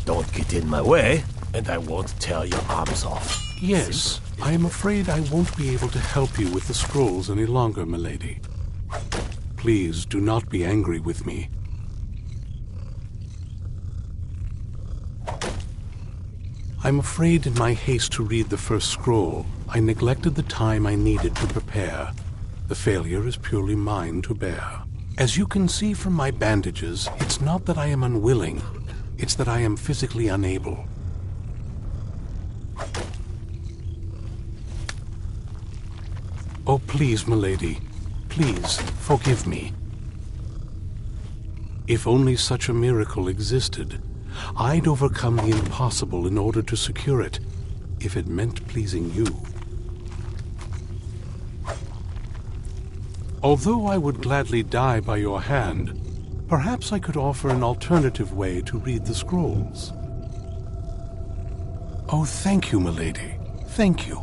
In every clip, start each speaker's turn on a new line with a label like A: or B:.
A: Don't get in my way, and I won't tear your arms off.
B: Yes, I am afraid I won't be able to help you with the scrolls any longer, milady. Please do not be angry with me. I'm afraid in my haste to read the first scroll, I neglected the time I needed to prepare. The failure is purely mine to bear. As you can see from my bandages, it's not that I am unwilling. It's that I am physically unable. Oh, please, milady. Please, forgive me. If only such a miracle existed, I'd overcome the impossible in order to secure it, if it meant pleasing you. Although I would gladly die by your hand, perhaps I could offer an alternative way to read the scrolls. Oh, thank you, milady. Thank you.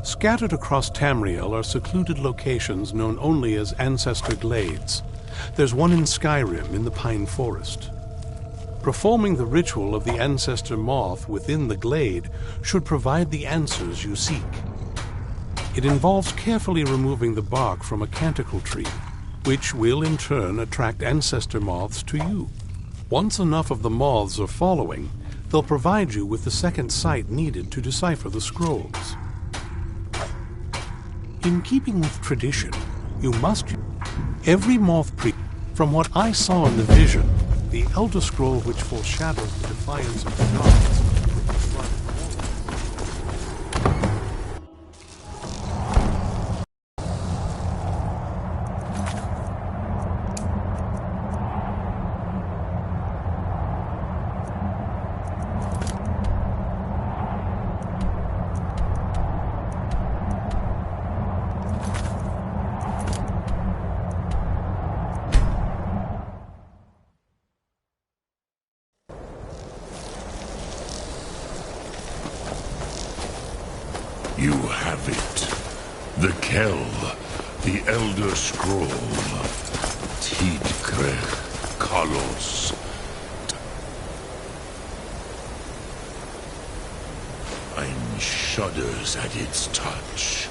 B: Scattered across Tamriel are secluded locations known only as Ancestor Glades. There's one in Skyrim in the Pine Forest. Performing the ritual of the Ancestor Moth within the glade should provide the answers you seek. It involves carefully removing the bark from a canticle tree, which will in turn attract ancestor moths to you. Once enough of the moths are following, they'll provide you with the second sight needed to decipher the scrolls. In keeping with tradition, you must... Every moth priest, from what I saw in the vision, the Elder Scroll which foreshadows the defiance of the gods.
C: You have it. The Kell, the Elder Scroll. Tidkrech Kalos. Ein shudders at its touch.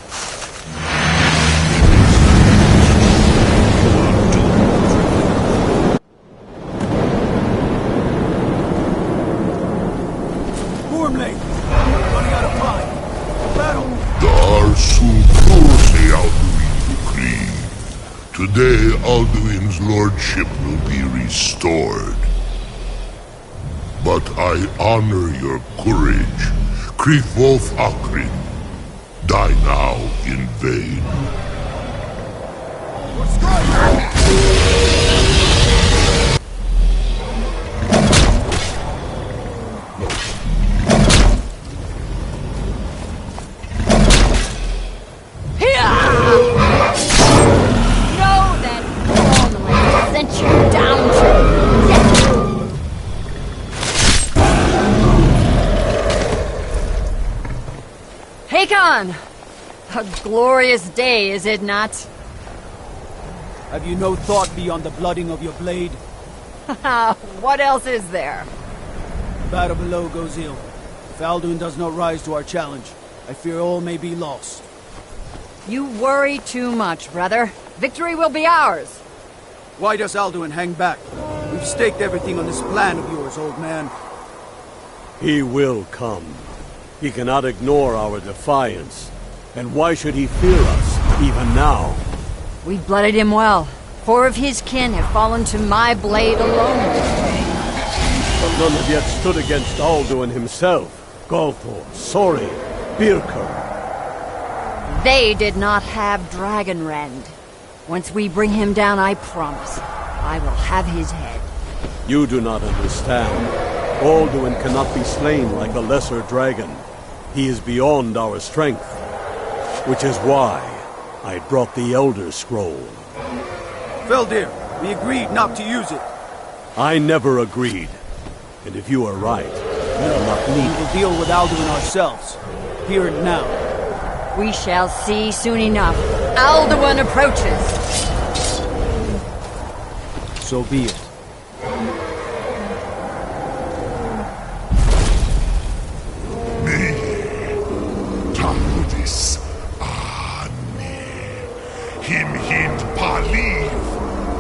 D: Gormley! Running out of time! Battle!
C: Today, Alduin's lordship will be restored. But I honor your courage. Krifwolf Akrin. Die now in vain.
E: Hakon! A glorious day, is it not?
D: Have you no thought beyond the blooding of your blade?
E: What else is there?
D: The battle below goes ill. If Alduin does not rise to our challenge, I fear all may be lost.
E: You worry too much, brother. Victory will be ours.
D: Why does Alduin hang back? We've staked everything on this plan of yours, old man.
F: He will come.
A: He cannot ignore our defiance. And why should he fear us, even now?
E: We blooded him well. 4 of his kin have fallen to my blade alone.
A: But none have yet stood against Alduin himself. Galthor, Sori, Birker.
E: They did not have Dragonrend. Once we bring him down, I promise, I will have his head.
A: You do not understand. Alduin cannot be slain like a lesser dragon. He is beyond our strength. Which is why I brought the Elder Scroll.
D: Feldir, we agreed not to use it.
A: I never agreed. And if you are right, we will not
D: We
A: need
D: will
A: it.
D: deal with Alduin ourselves. Here and now.
E: We shall see soon enough. Alduin approaches.
D: So be it.
C: Taludis Ani Him Hind Paliv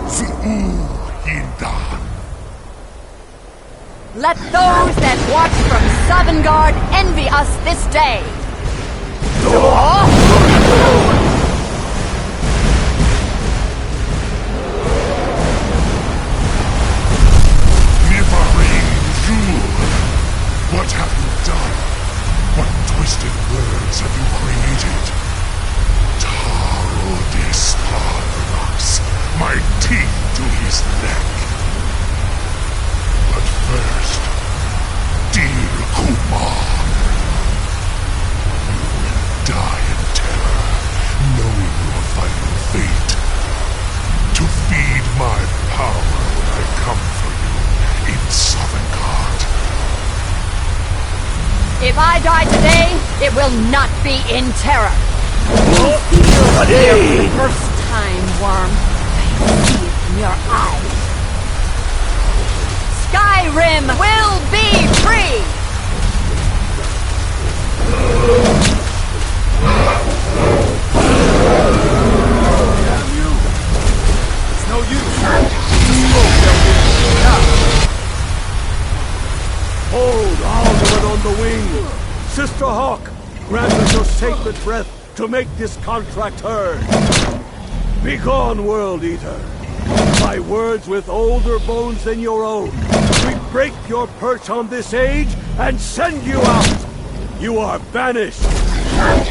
C: Zuu Hindan.
E: Let those that watch from Sovngarde envy us this day.
C: Nivarin Jul, what have you done? What twisted words have you created? Tarodis Parvax, my teeth to his neck. But first, dear Kumar, you will die in terror, knowing your final fate. To feed my power when I come for you in Sovngarde.
E: If I die today, it will not be in terror. First time, worm. I see it in your eyes. Skyrim will be free!
D: Damn you! It's no use. Smoke, Feldir. Now.
A: Hold Alduin on the wing! Sister Hawk, grant us your sacred breath to make this contract heard. Begone, World Eater! By words with older bones than your own, we break your perch on this age and send you out! You are banished! Count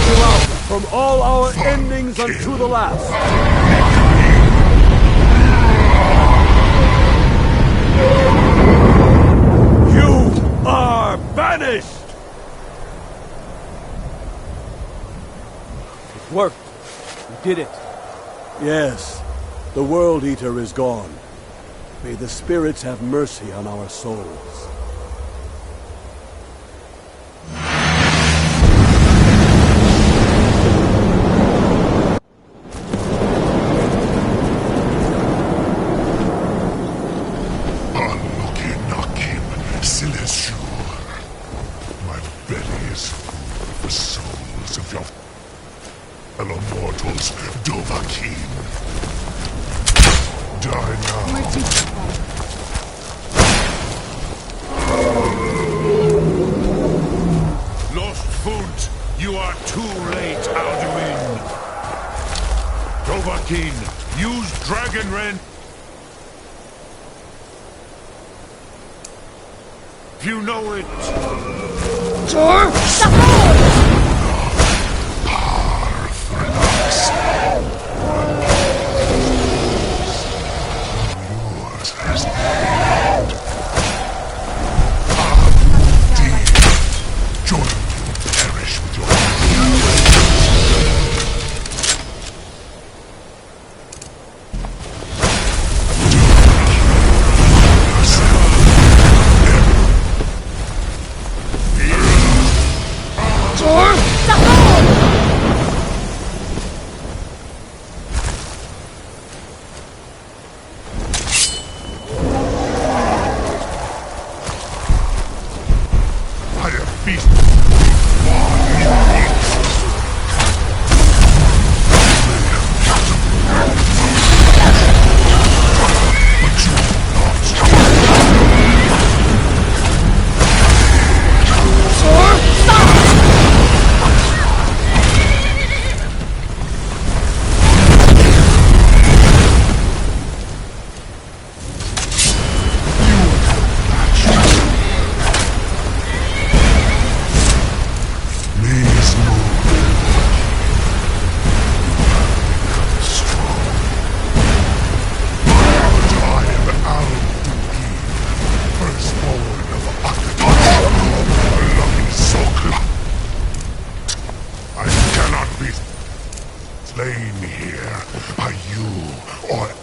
A: you out from all our endings unto the last! You are banished!
D: It worked. We did it.
A: Yes, the World Eater is gone. May the spirits have mercy on our souls.
C: Anuki-nakim Silesur. My belly is full of the souls of your fellow mortals, Dovahkiin. Die now.
F: Lost foot, you are too late, Alduin. Dovahkiin, use Dragonrend. If you know it.
C: Yours has the end. Join you and perish with your I have feasted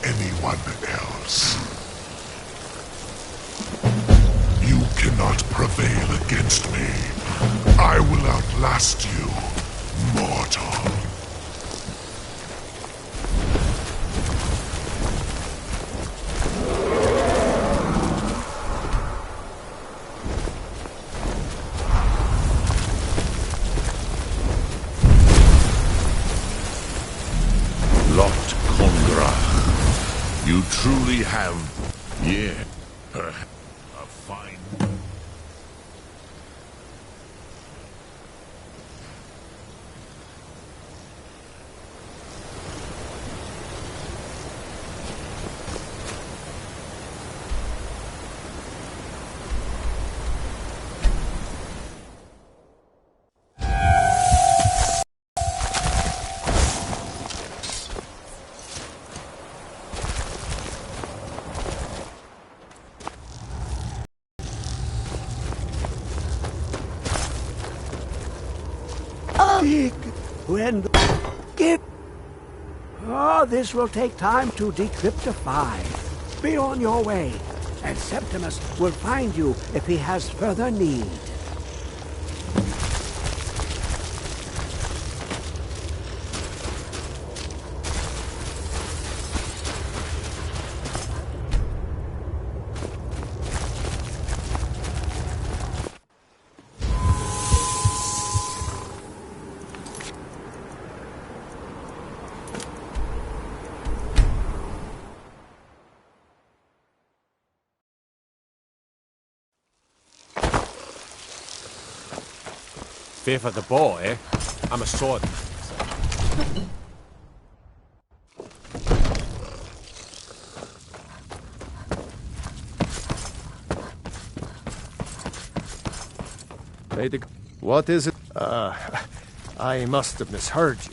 C: anyone else. You cannot prevail against me. I will outlast you, mortal.
F: You truly have, a fine...
A: Dig when give. Oh, this will take time to decryptify. Be on your way, and Septimus will find you if he has further need.
G: Fear for the bow, eh? I'm a sword.
H: What is it? I must have misheard you.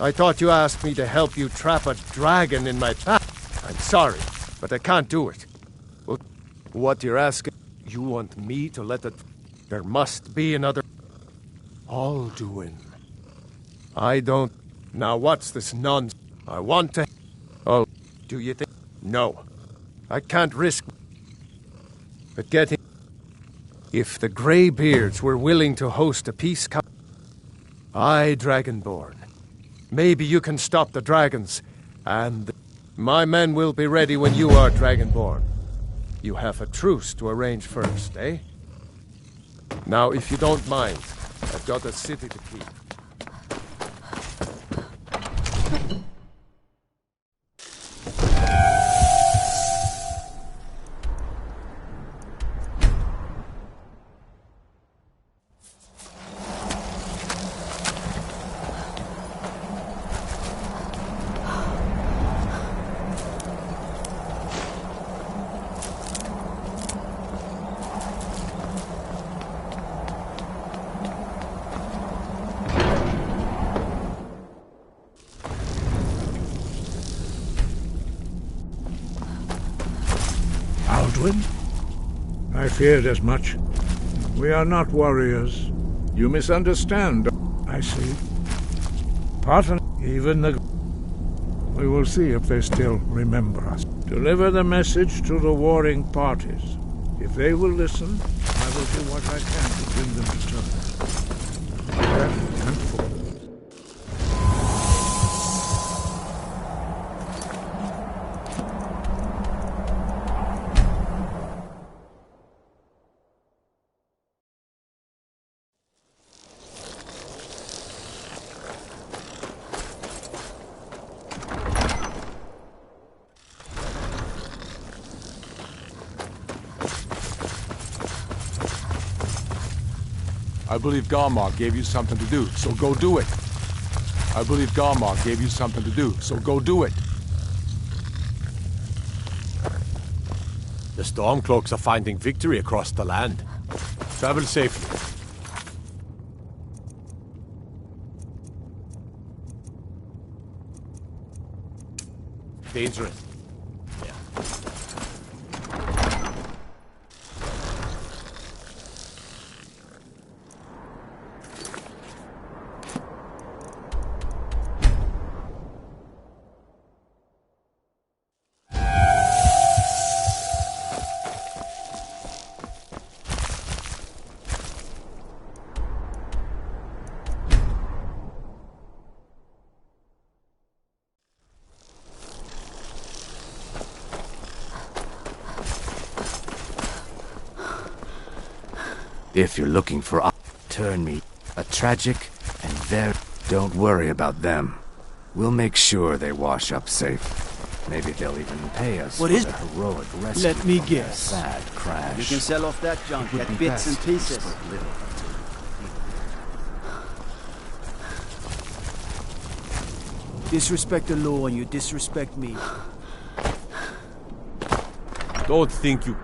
H: I thought you asked me to help you trap a dragon in my path. I'm sorry, but I can't do it. Well, what you're asking, you want me to let it... There must be another... Alduin. I don't... Now what's this nonsense? I want to... Oh, do you think... No. I can't risk... But getting... If the Greybeards were willing to host a peace council... I, Dragonborn. Maybe you can stop the dragons, and... My men will be ready when you are, Dragonborn. You have a truce to arrange first, eh? Now, if you don't mind, I've got a city to keep.
I: Alduin? I feared as much. We are not warriors. You misunderstand. I see. Pardon, even the... We will see if they still remember us. Deliver the message to the warring parties. If they will listen, I will do what I can to bring them to terms. Careful and full.
F: I believe Garmar gave you something to do, so go do it. I believe Garmar gave you something to do, so go do it.
G: The Stormcloaks are finding victory across the land. Travel safely. Dangerous.
J: If you're looking for turn me, a tragic and very... Don't worry about them. We'll make sure they wash up safe. Maybe they'll even pay us
D: What
J: for
D: is
J: the heroic rescue.
D: Let me
J: from their
D: guess.
J: sad crash.
D: You can sell off that junk
J: Would
D: at
J: be
D: bits and
J: best
D: pieces.
J: to split little.
D: Disrespect the law and you disrespect me.
G: Don't think you...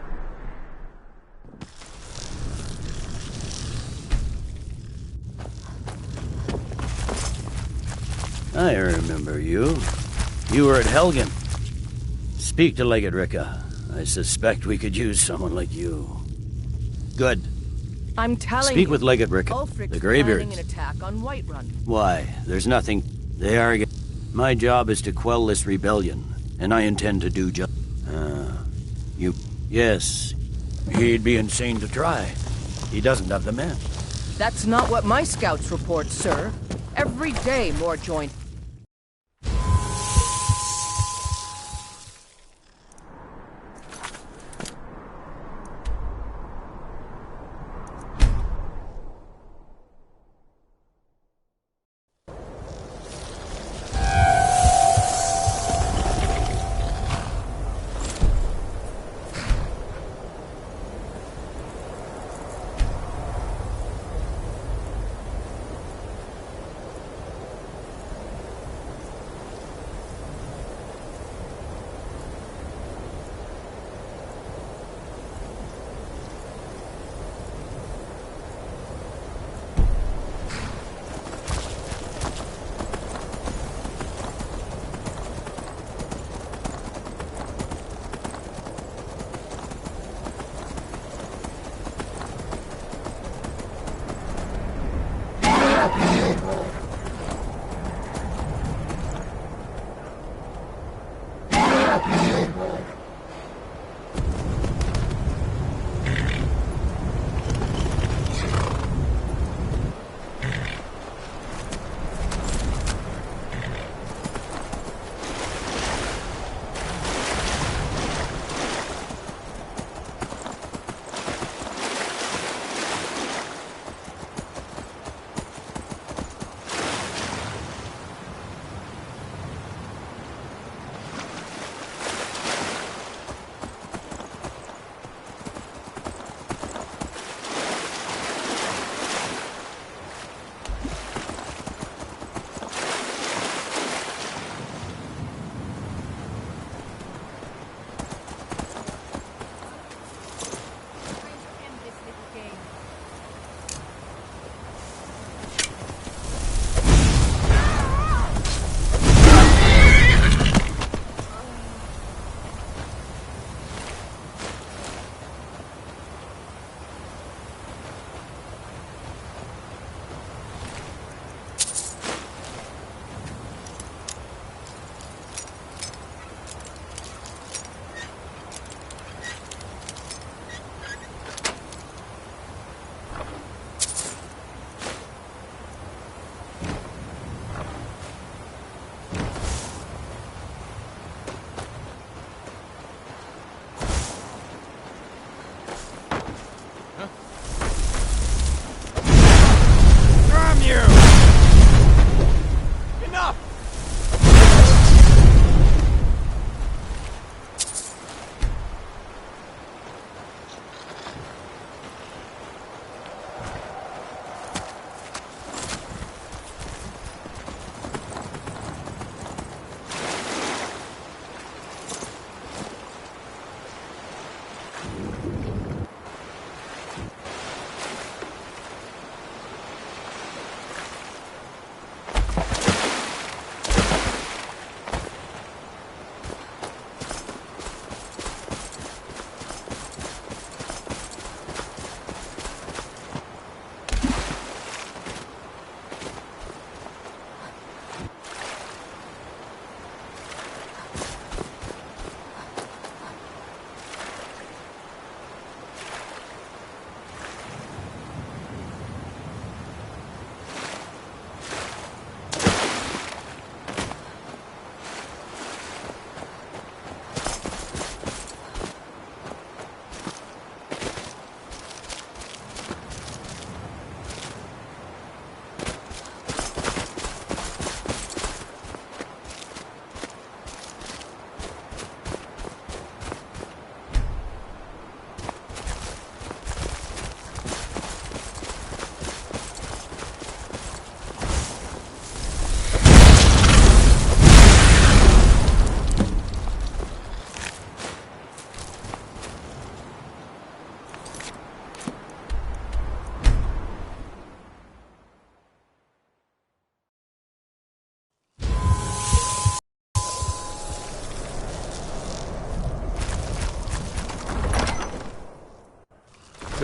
K: I remember you. You were at Helgen. Speak to Legate Ricka. I suspect we could use someone like you. Good.
L: I'm telling
K: Speak
L: you,
K: with Legate Ricka.
L: Ulfric's
K: The Greybeards.
L: planning an attack on Whiterun.
K: Why? There's nothing. They are... My job is to quell this rebellion, and I intend to do just... You... Yes. He'd be insane to try. He doesn't have the men.
L: That's not what my scouts report, sir. Every day more join...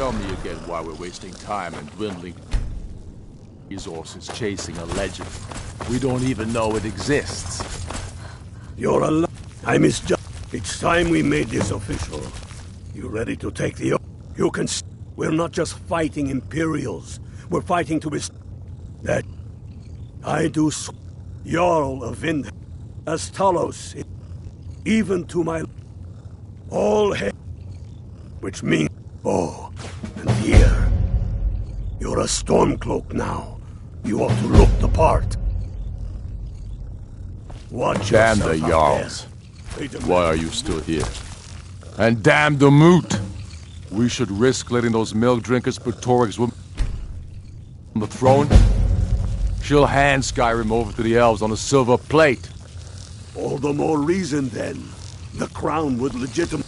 F: tell me again why we're wasting time and dwindling resources chasing a legend. We don't even know it exists.
A: You're alive. I misjudged. It's time we made this official. You ready to take the oath? You can. We're not just fighting Imperials. We're fighting to restore that. I do. Jarl of Vind, as Talos, even to my all head, which means and here. You're a Stormcloak now. You ought to look the part. Watch
F: damn the
A: yourself out
F: Jarls.
A: there.
F: Why are you still here? And damn the Moot! We should risk letting those milk drinkers put Toryg's woman on the throne? She'll hand Skyrim over to the elves on a silver plate.
A: All the more reason, then. The crown would legitimate.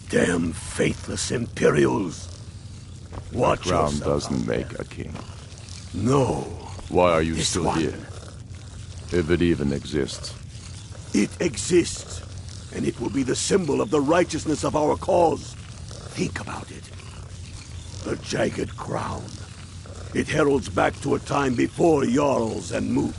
A: Damn faithless Imperials. Watch
F: The crown
A: yourself
F: doesn't
A: out
F: make
A: there.
F: a king.
A: No.
F: Why are you
A: This
F: still
A: one.
F: here? If it even exists.
A: It exists. And it will be the symbol of the righteousness of our cause. Think about it. The jagged crown. It heralds back to a time before Jarls and Moot.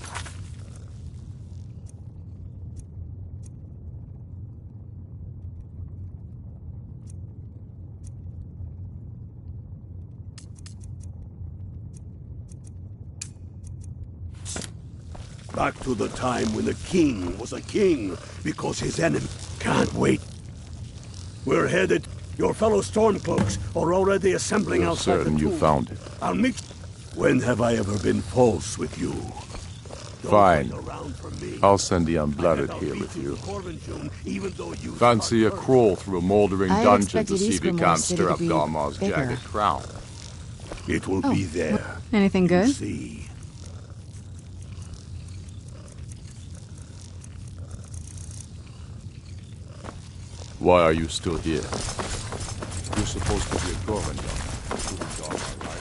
A: Back to the time when the king was a king because his enemy can't wait. We're headed. Your fellow Stormcloaks are already assembling
F: You're
A: outside
F: certain
A: the
F: you
A: tomb.
F: found it.
A: I'll meet. When have I ever been false with you? Don't
F: Fine.
A: wait around for me.
F: I'll send the unblooded
A: I'll
F: here
A: beat
F: with
A: to
F: you.
A: Corvin, even though you
F: Fancy a
A: start
F: crawl through a moldering
M: I
F: dungeon
M: expected
F: to see if you
M: Eastgrimor
F: can't
M: City
F: stir
M: to
F: up
M: be
F: Garmar's
M: bigger.
F: jagged crown.
A: first. It will be there.
M: Anything good?
A: See.
F: Why are you still here? You're supposed to be a Gorman, right?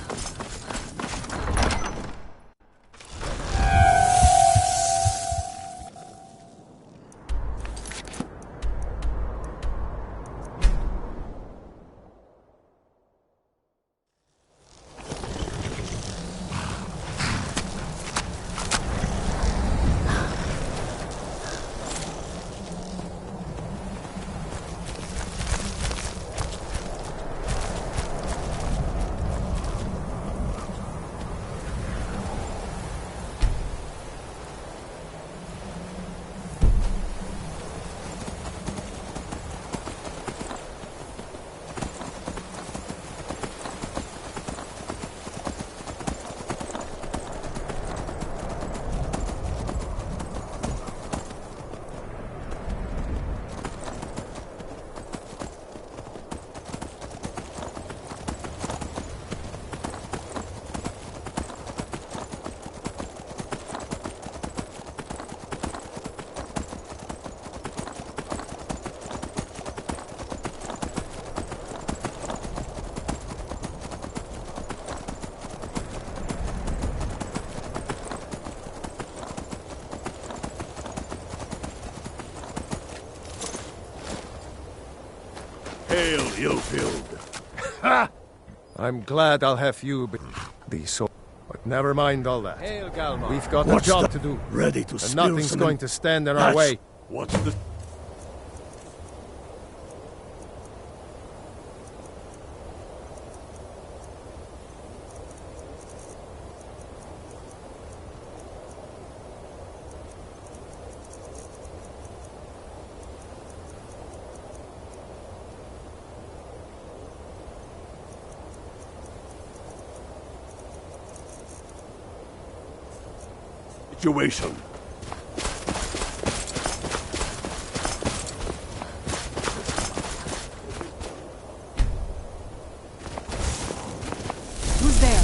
A: Hail, ill-filled.
H: I'm glad I'll have you be so. But never mind all that.
D: Hail, Galmar.
H: We've got
A: What's
H: a job
A: the-
H: to do.
A: Ready to
H: And
A: spill
H: nothing's
A: some
H: going to stand in our
A: That's-
H: way.
A: What's the... situation?
M: Who's there?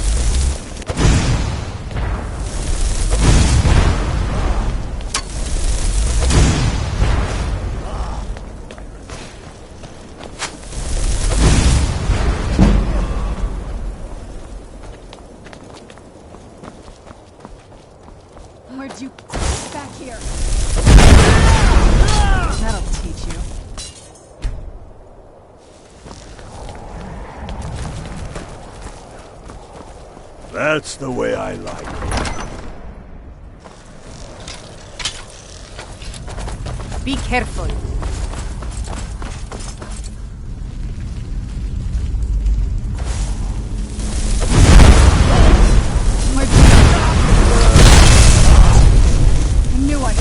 M: Where'd you back here? That'll teach you.
A: That's the way I like it.
L: Be careful.
M: I knew I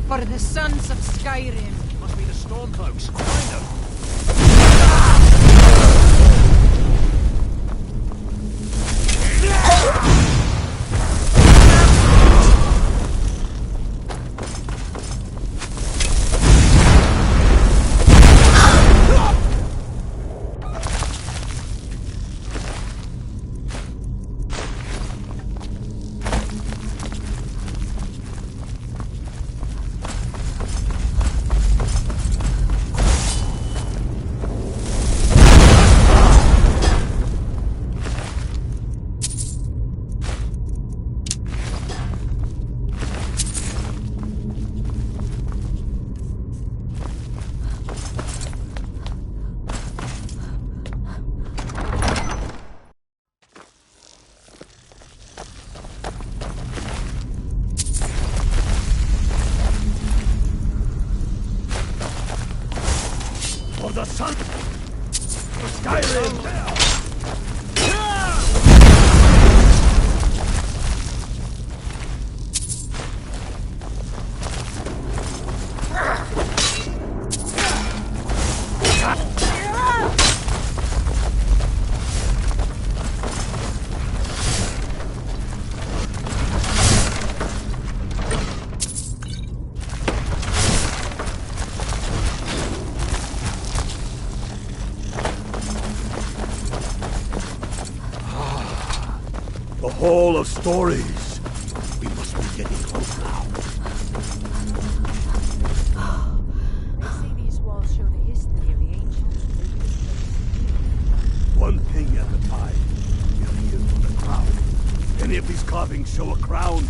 L: For the sons of Skyrim.
G: Must be the Stormcloaks. Find them.
A: For the sun! For Skyrim! The Hall of Stories. We must be getting close now.
N: They say these walls show the history of the ancients.
A: One thing at a time. We're here for the crown. Any of these carvings show a crown?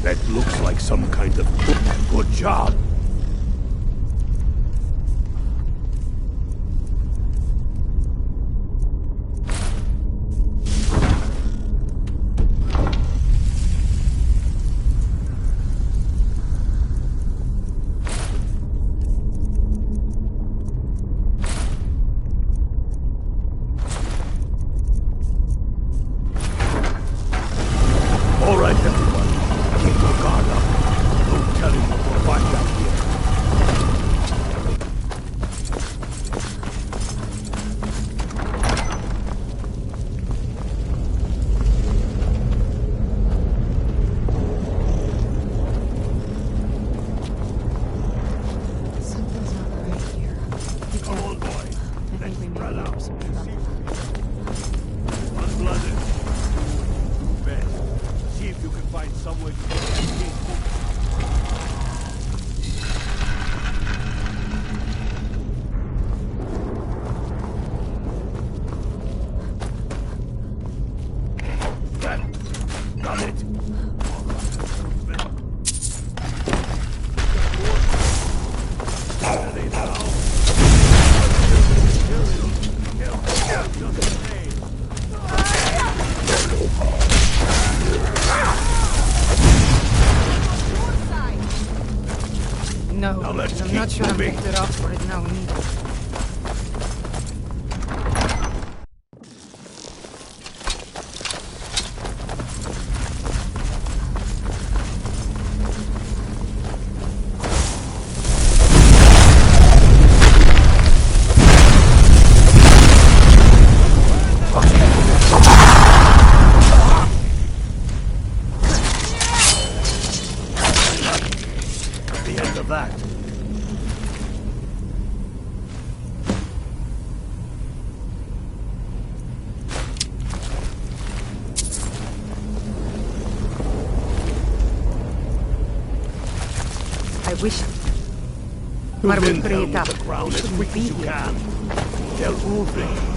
A: That looks like some kind of good job. All right, everyone. Keep your guard up. Don't tell him what we'll find out here.
M: Something's not right here.
A: Come on, boy.
M: I think we may be in some trouble.
A: Unblooded. Best. See if you can find some way to get that gate open. Got it. Ready now.
L: No,
A: Now let's
L: I'm not
A: keep
L: sure I'm
A: moving.
L: picked it up for it now either.
A: The end of that.
E: wish...
A: Move
E: Maar we
A: in down
E: create
A: with the ground as quick as you can. Tell Ulrich.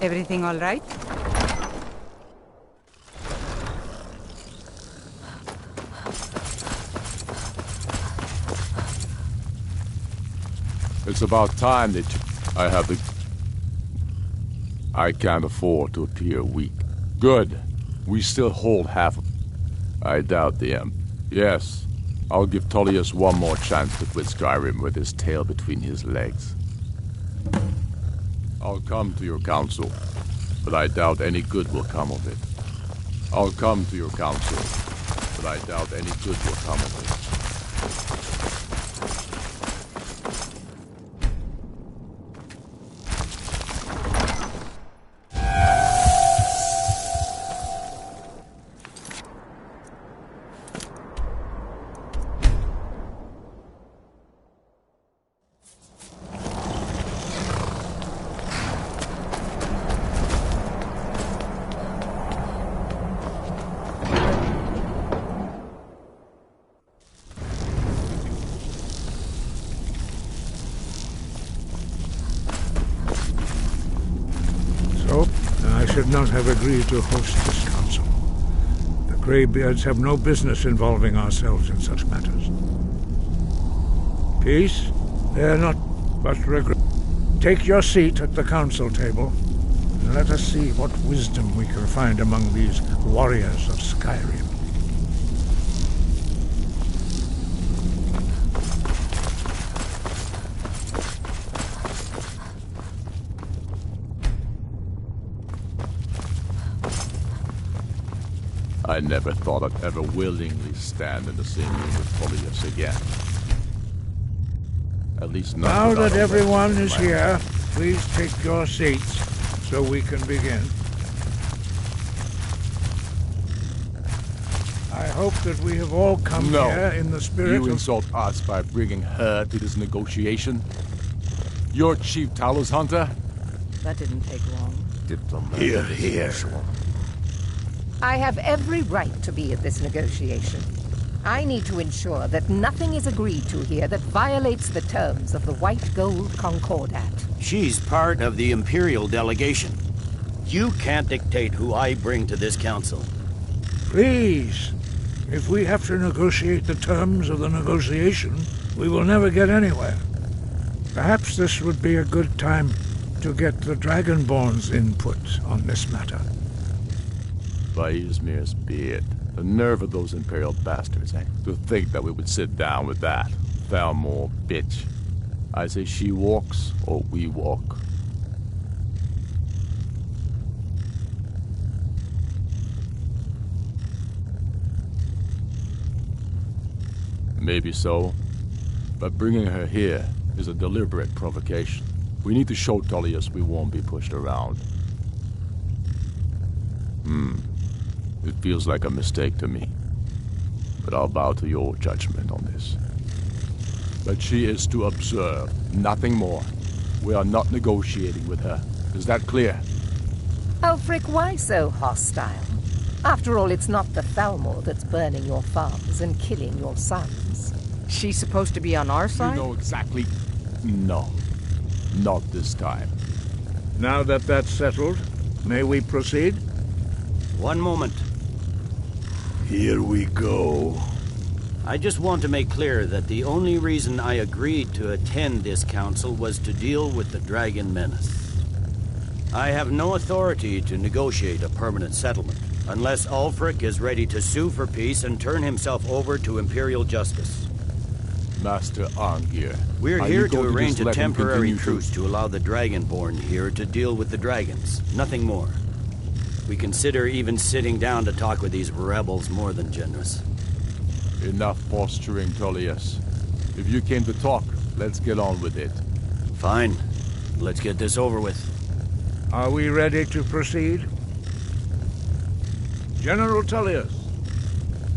E: Everything all right?
F: It's about time that I have the... I can't afford to appear weak. Good. We still hold half of... I doubt the M. Yes. I'll give Tullius one more chance to quit Skyrim with his tail between his legs. I'll come to your council, but I doubt any good will come of it. I'll come to your council, but I doubt any good will come of it.
I: I should not have agreed to host this council. The Greybeards have no business involving ourselves in such matters. Peace? They are not but regret. Take your seat at the council table, and let us see what wisdom we can find among these warriors of Skyrim.
F: I never thought I'd ever willingly stand in the same room with Tullius again. At least not
I: now
F: without
I: that
F: a
I: everyone
F: weapon in
I: is
F: my
I: here,
F: hand.
I: please take your seats so we can begin. I hope that we have all come
F: No.
I: here in the spirit
F: You
I: of...
F: insult us by bringing her to this negotiation? You're Chief Talos Hunter?
L: That didn't take long.
J: Diplomat
A: Here,
J: as
A: here.
J: usual.
L: I have every right to be at this negotiation. I need to ensure that nothing is agreed to here that violates the terms of the White Gold Concordat.
K: She's part of the Imperial delegation. You can't dictate who I bring to this council.
I: Please, if we have to negotiate the terms of the negotiation, we will never get anywhere. Perhaps this would be a good time to get the Dragonborn's input on this matter.
F: By Izmir's beard. The nerve of those Imperial bastards, eh? To think that we would sit down with that. Thalmor bitch. I say she walks, or we walk. Maybe so. But bringing her here is a deliberate provocation. We need to show Tullius we won't be pushed around. It feels like a mistake to me. But I'll bow to your judgment on this. But she is to observe, nothing more. We are not negotiating with her. Is that clear?
L: Ulfric, why so hostile? After all, it's not the Thalmor that's burning your farms and killing your sons. She's supposed to be on our side?
F: You know exactly... No. Not this time.
I: Now that that's settled, may we proceed?
K: One moment.
A: Here we go.
K: I just want to make clear that the only reason I agreed to attend this council was to deal with the Dragon Menace. I have no authority to negotiate a permanent settlement, unless Ulfric is ready to sue for peace and turn himself over to Imperial justice.
F: Master Arngir,
K: We're
F: are
K: here
F: you
K: to
F: going
K: arrange
F: just
K: a
F: let him
K: temporary
F: continue
K: truce to allow the Dragonborn here to deal with the dragons. Nothing more. We consider even sitting down to talk with these rebels more than generous.
F: Enough posturing, Tullius. If you came to talk, let's get on with it.
K: Fine. Let's get this over with.
I: Are we ready to proceed? General Tullius,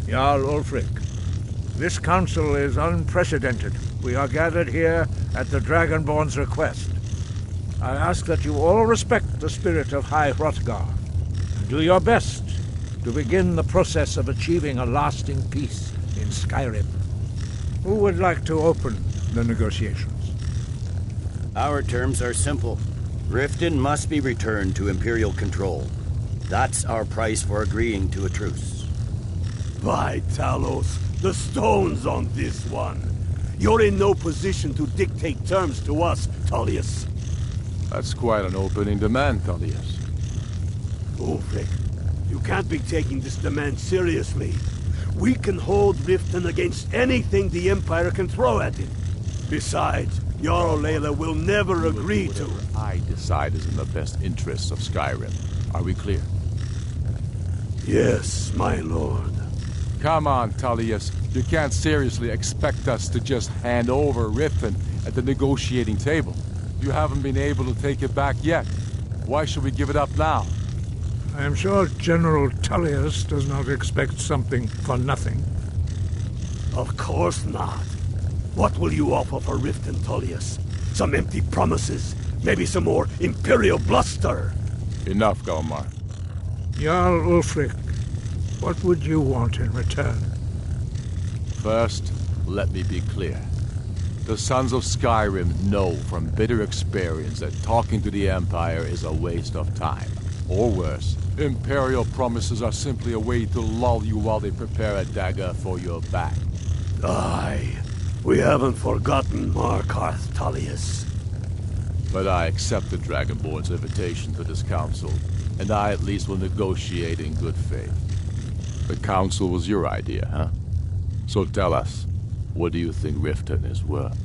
I: Jarl Ulfric, this council is unprecedented. We are gathered here at the Dragonborn's request. I ask that you all respect the spirit of High Hrothgar, and do your best to begin the process of achieving a lasting peace in Skyrim. Who would like to open the negotiations?
K: Our terms are simple. Riften must be returned to Imperial control. That's our price for agreeing to a truce.
A: By Talos, the stone's on this one. You're in no position to dictate terms to us, Tullius.
F: That's quite an opening demand, Tullius.
A: Ulfric, you can't be taking this demand seriously. We can hold Riften against anything the Empire can throw at it. Besides, Jarl Layla will never agree to.
F: I decide is in the best interests of Skyrim. Are we clear?
A: Yes, my lord.
F: Come on, Tullius. You can't seriously expect us to just hand over Riften at the negotiating table. You haven't been able to take it back yet. Why should we give it up now?
I: I am sure General Tullius does not expect something for nothing.
A: Of course not. What will you offer for Riften, Tullius? Some empty promises? Maybe some more Imperial bluster?
F: Enough, Galmar.
I: Jarl Ulfric, what would you want in return?
F: First, let me be clear. The Sons of Skyrim know from bitter experience that talking to the Empire is a waste of time. Or worse, Imperial promises are simply a way to lull you while they prepare a dagger for your back.
A: Aye, we haven't forgotten Markarth, Tullius.
F: But I accept the Dragonborn's invitation to this council, and I at least will negotiate in good faith. The council was your idea, huh? So tell us, what do you think Riften is worth?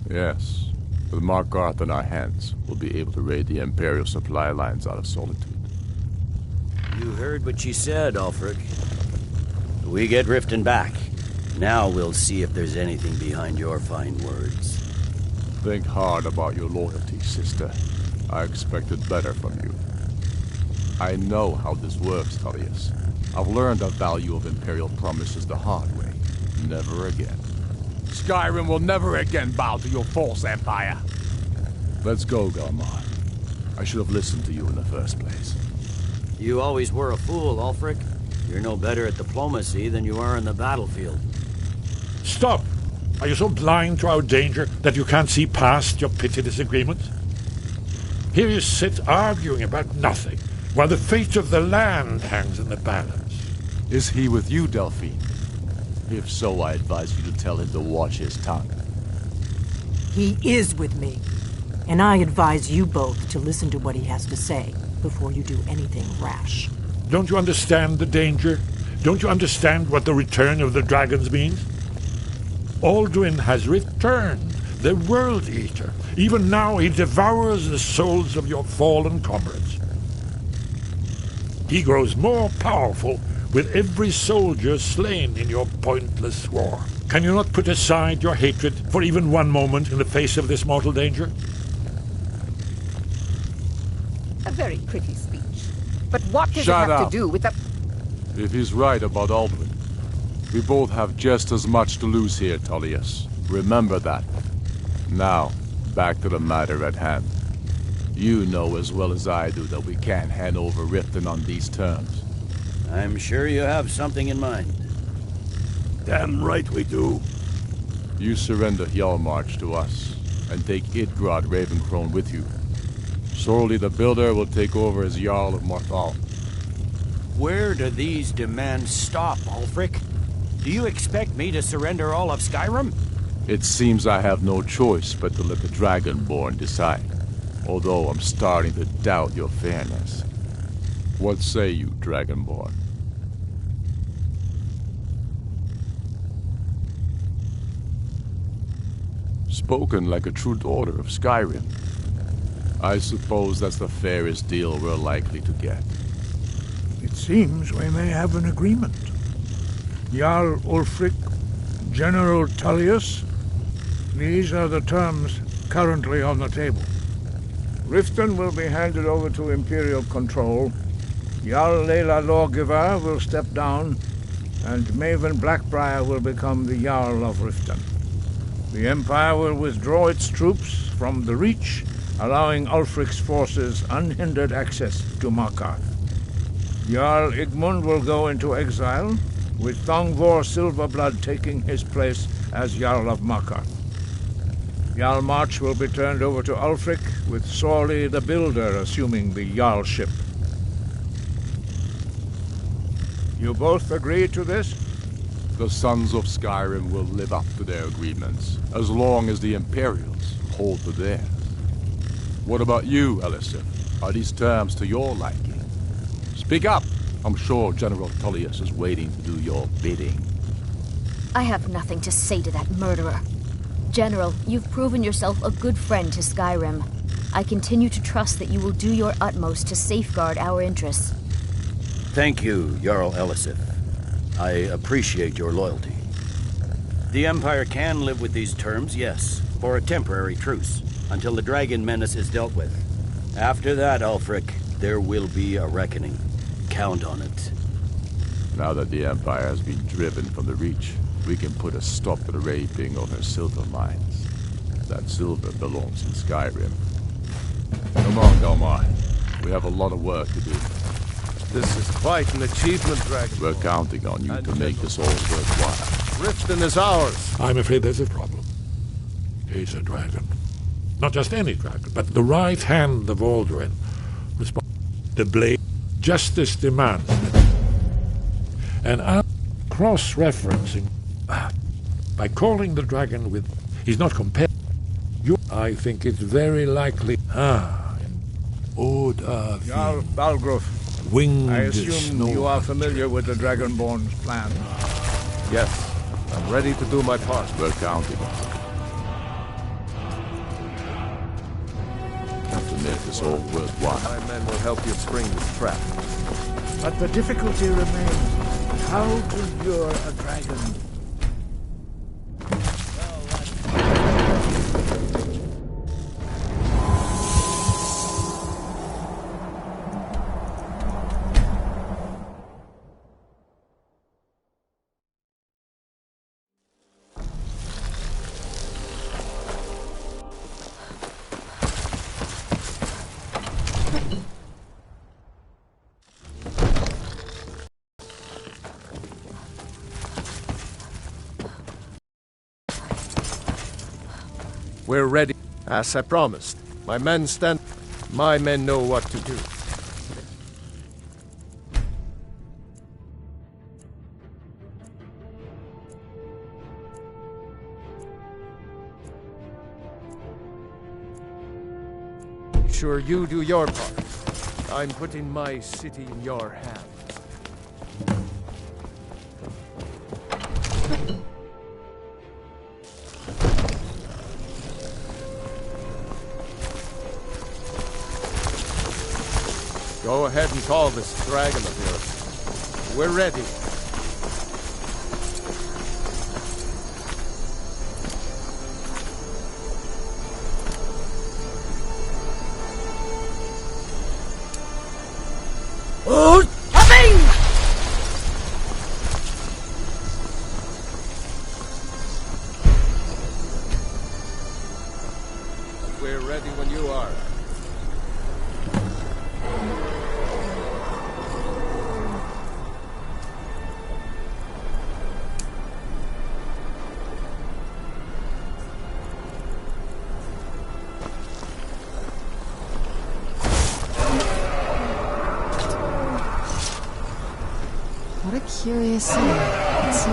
F: Yes, with Markarth in our hands, we'll be able to raid the Imperial supply lines out of Solitude.
K: You heard what she said, Ulfric. We get Riften back. Now we'll see if there's anything behind your fine words.
F: Think hard about your loyalty, sister. I expected better from you. I know how this works, Tullius. I've learned the value of Imperial promises the hard way. Never again. Skyrim will never again bow to your false empire. Let's go, Galmar. I should have listened to you in the first place.
K: You always were a fool, Ulfric. You're no better at diplomacy than you are in the battlefield.
O: Stop! Are you so blind to our danger that you can't see past your petty disagreement? Here you sit arguing about nothing, while the fate of the land hangs in the balance.
F: Is he with you, Delphine? If so, I advise you to tell him to watch his tongue.
P: He is with me, and I advise you both to listen to what he has to say before you do anything rash.
O: Don't you understand the danger? Don't you understand what the return of the dragons means? Alduin has returned, the World Eater. Even now he devours the souls of your fallen comrades. He grows more powerful with every soldier slain in your pointless war. Can you not put aside your hatred for even one moment in the face of this mortal danger?
L: A very pretty speech. But what does
F: Shut
L: it have
F: up.
L: to do with the...
F: If he's right about Alduin, we both have just as much to lose here, Tullius. Remember that. Now, back to the matter at hand. You know as well as I do that we can't hand over Riften on these terms.
K: I'm sure you have something in mind.
A: Damn right we do.
F: You surrender Hjalmarch to us, and take Idgrod Ravencrone with you. Shortly the Builder will take over as Jarl of Morthal.
K: Where do these demands stop, Ulfric? Do you expect me to surrender all of Skyrim?
F: It seems I have no choice but to let the Dragonborn decide. Although I'm starting to doubt your fairness. What say you, Dragonborn? Spoken like a true daughter of Skyrim. I suppose that's the fairest deal we're likely to get.
I: It seems we may have an agreement. Jarl Ulfric, General Tullius, these are the terms currently on the table. Riften will be handed over to Imperial control. Jarl Layla Lawgiver will step down, and Maven Blackbriar will become the Jarl of Riften. The Empire will withdraw its troops from the Reach, allowing Ulfric's forces unhindered access to Markarth. Jarl Igmund will go into exile, with Thongvor Silverblood taking his place as Jarl of Markarth. Jarl March will be turned over to Ulfric, with Sorli the Builder assuming the Jarlship. You both agree to this?
F: The Sons of Skyrim will live up to their agreements, as long as the Imperials hold to theirs. What about you, Elisif? Are these terms to your liking? Speak up! I'm sure General Tullius is waiting to do your bidding.
Q: I have nothing to say to that murderer. General, you've proven yourself a good friend to Skyrim. I continue to trust that you will do your utmost to safeguard our interests.
K: Thank you, Jarl Elisif. I appreciate your loyalty. The Empire can live with these terms, yes, for a temporary truce, until the dragon menace is dealt with. After that, Ulfric, there will be a reckoning. Count on it.
F: Now that the Empire has been driven from the Reach, we can put a stop to the raping of her silver mines. That silver belongs in Skyrim. Come on, Delmar. We have a lot of work to do.
H: This is quite an achievement, Dragon.
F: We're counting on you to make this all worthwhile.
H: Riften is ours.
O: I'm afraid there's a problem. He's a dragon. Not just any dragon, but the right hand of Alduin. The blade. Justice demands it. And I'm cross-referencing by calling the dragon with... He's not compared. You, I think it's very likely... Oda...
I: Jarl Balgruf.
O: Winged
I: I assume you are familiar with the Dragonborn's plan.
H: Yes. I'm ready to do my part.
F: We're counting on it. To make this all worthwhile.
H: My men will help you spring this trap.
I: But the difficulty remains. How to lure a dragon?
H: We're ready, as I promised. My men stand... My men know what to do. Sure, you do your part. I'm putting my city in your hands. Go ahead and call this dragon of yours. We're ready.
Q: Oh, coming!
H: We're ready when you are.
M: curious sight. Let's see.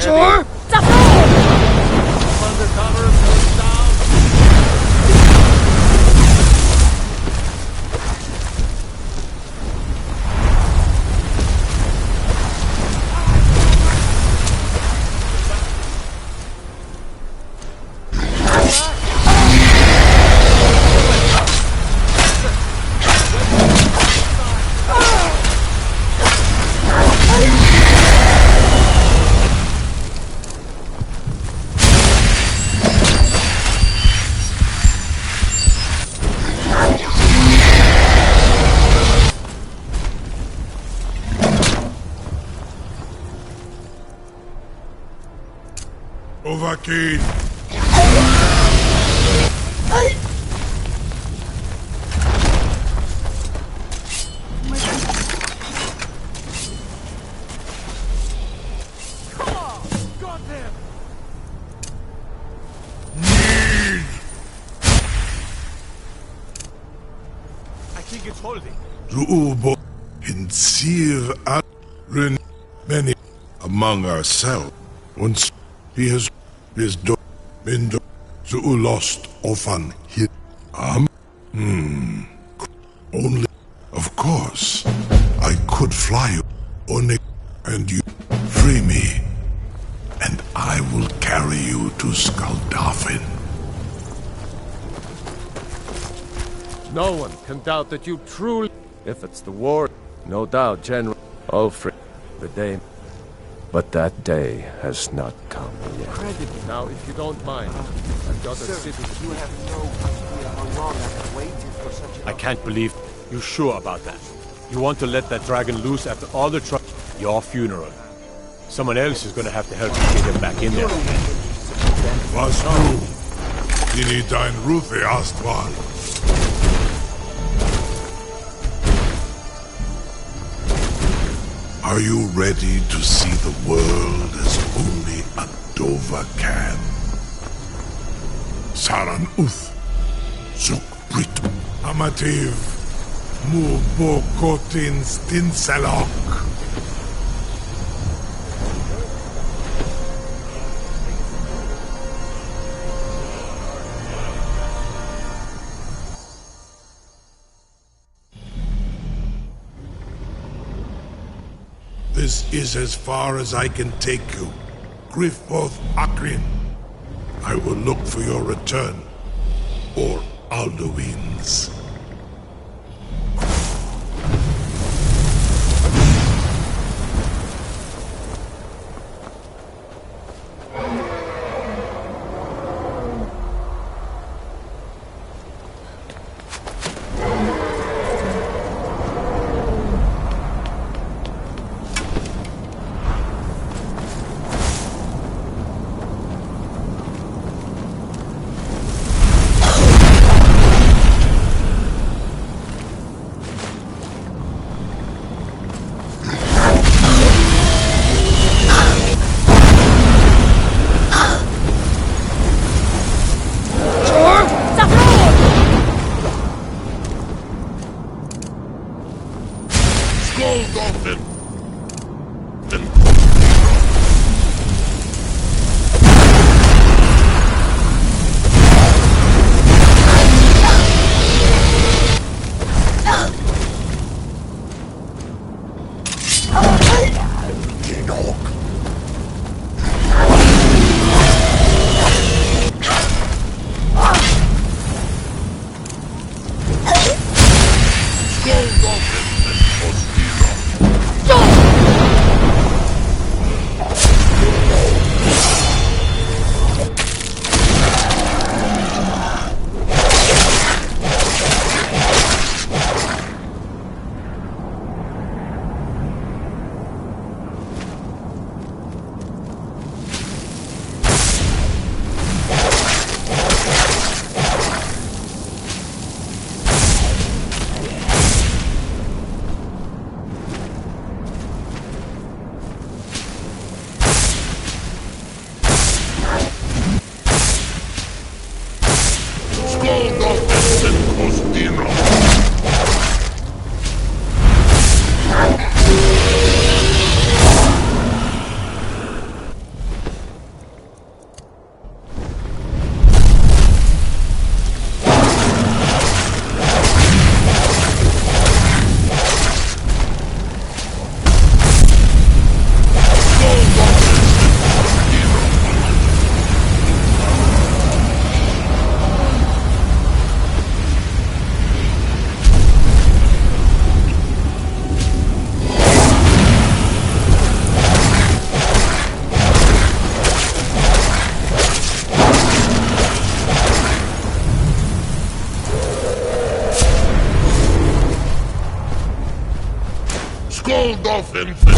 Q: Sure.
C: Overkill!
G: I think it's holding.
C: Ruubo in Sir Adrin many among ourselves. Once he has his Mindo lost often hit only of course I could fly you Onyx and you free me and I will carry you to Skuldafin.
H: No one can doubt that you truly... If it's the war, no doubt, General Ulfric, the day... But that day has not come yet. Now, if you don't mind, I've got a city...
R: You have no idea how long I've waited for such a...
G: I can't believe you're sure about that. You want to let that dragon loose after all the trouble? Your funeral. Someone else is going to have to help you get him back in there.
C: Was du? Dini dein Rufe Astval. Are you ready to see the world as only a Dova can? Saran Uth, Zuk Brit, Amativ, Mubokotin Stinselok. This is as far as I can take you. Griffboth Akrin. I will look for your return. Or Alduin's.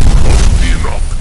C: won't be enough.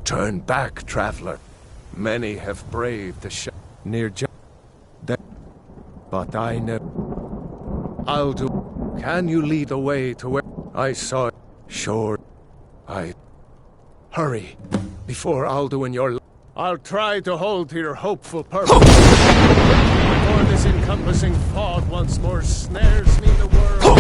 H: Turn back, traveler. Many have braved the near that, but I never. I'll do. Can you lead the way to where I saw it? Sure. Hurry, before Alduin your. I'll try to hold to your hopeful purpose. Before this encompassing fog once more snares me in the world.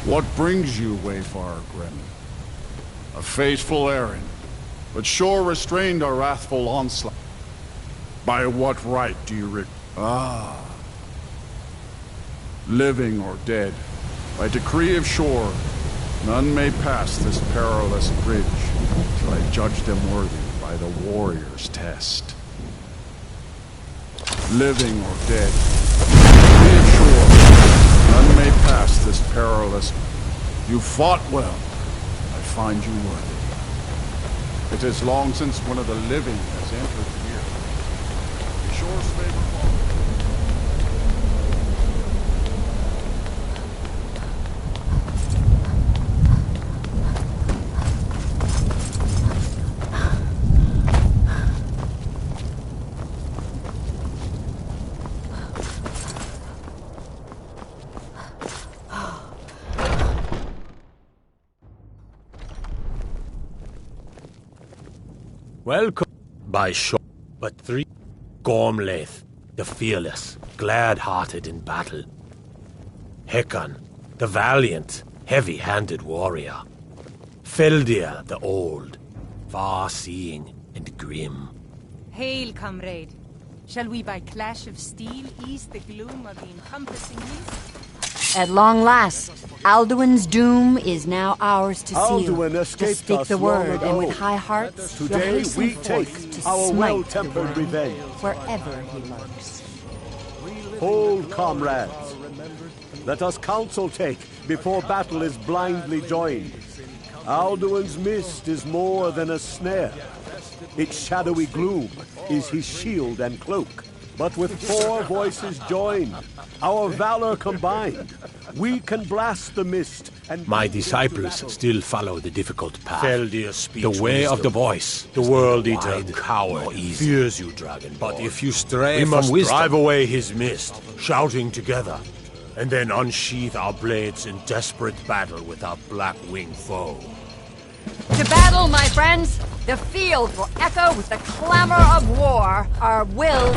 S: What brings you, Wayfarer Grim? A faithful errand, but sure restrained a wrathful onslaught. By what right do you living or dead, by decree of shore, none may pass this perilous bridge till I judge them worthy by the warrior's test. Living or dead, decree of shore, none may pass this perilous. You fought well. I find you worthy. It is long since one of the living has entered here. The shore's favor fall.
G: Welcome by shore, but three. Gormlaith, the fearless, glad-hearted in battle. Hecon, the valiant, heavy-handed warrior. Feldir, the old, far-seeing and grim.
N: Hail, comrade. Shall we by clash of steel ease the gloom of the encompassing mist?
E: At long last, Alduin's doom is now ours to seal.
A: Alduin
E: Just
A: escaped
E: speak
A: us
E: the
A: long
E: word,
A: ago.
E: and with high hearts, you'll
A: Today
E: hasten
A: we
E: forth
A: take
E: to
A: our
E: smite
A: well-tempered
E: the
A: revenge.
E: wherever he lurks.
A: Hold, comrades. Let us counsel take before battle is blindly joined. Alduin's mist is more than a snare. Its shadowy gloom is his shield and cloak. But with 4 voices joined, our valor combined, we can blast the mist and...
G: My disciples still follow the difficult path.
K: Feldir speaks
G: the way
K: wisdom.
G: of the voice.
K: The world-eater
G: Wide,
K: coward
G: nor easy.
K: fears you, Dragonborn.
G: But if you stray
K: we
G: from
K: must
G: wisdom,
K: drive away his mist, shouting together, and then unsheath our blades in desperate battle with our black-winged foe.
E: To battle, my friends! The field will echo with the clamor of war. Our wills...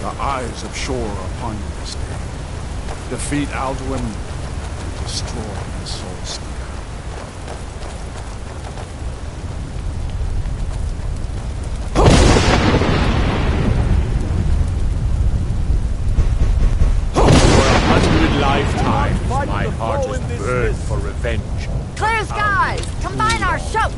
S: The eyes of shore are upon you this day. Defeat Alduin and destroy the soul stealer.
K: Lifetimes, my heart is burned for revenge.
E: Clear skies! Combine our shouts!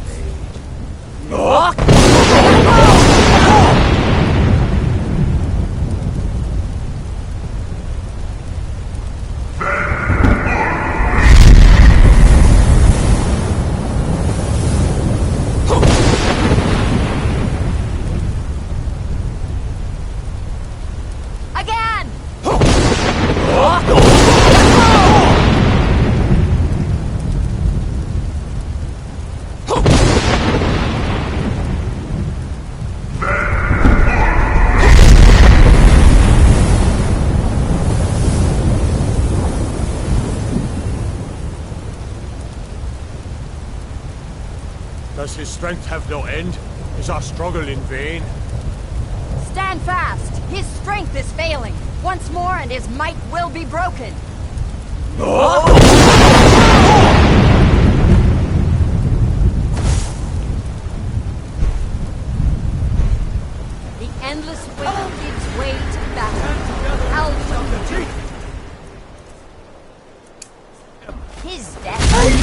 G: Does his strength have no end? Is our struggle in vain?
E: Stand fast! His strength is failing. Once more and his might will be broken. The endless wave gives way to battle. Alpha. His death is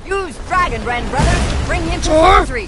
E: Use Dragon Rend, brother! Bring him to victory!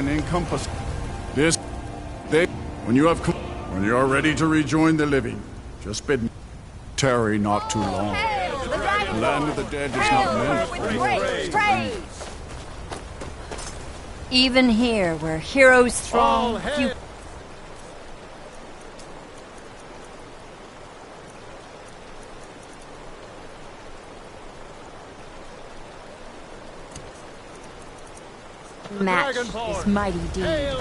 S: Encompass this. When you are ready to rejoin the living, just bid me. Tarry not too long. The land of the dead is not meant for you.
E: Even here, where heroes throng, few match this mighty deed.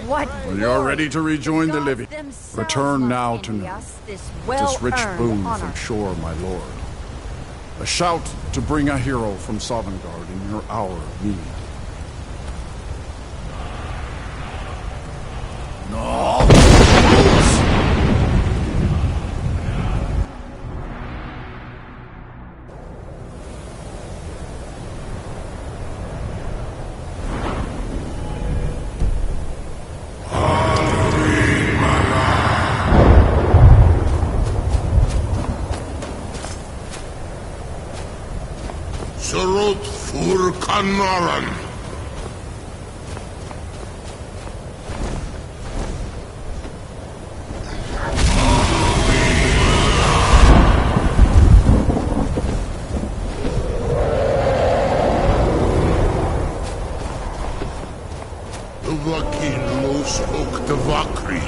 E: What?
S: When you are ready to rejoin the living, return now to me this rich boon from shore, my lord. A shout to bring a hero from Sovngarde in your hour of need. No!
C: Urkanaran. Vakin los ok de vakri.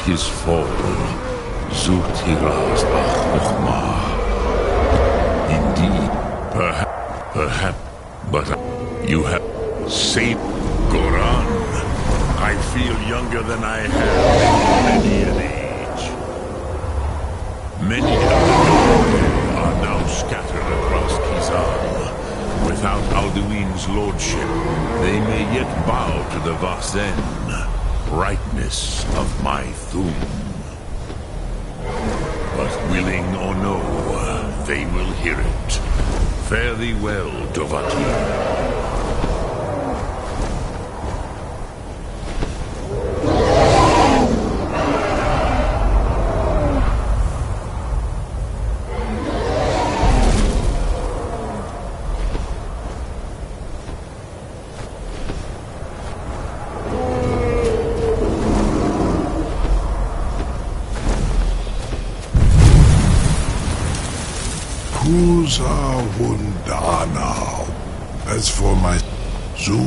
C: His fall, Zutiras Bachma. Indeed, perhaps, but you have saved Goran. I feel younger than I have in many an age. Many of the are now scattered across Kizan. Without Alduin's lordship, they may yet bow to the Vasen. Brightness of my Thum. But willing or no, they will hear it. Fare thee well, Dovahkiin.
T: Kusa Wundanau. As for my Zu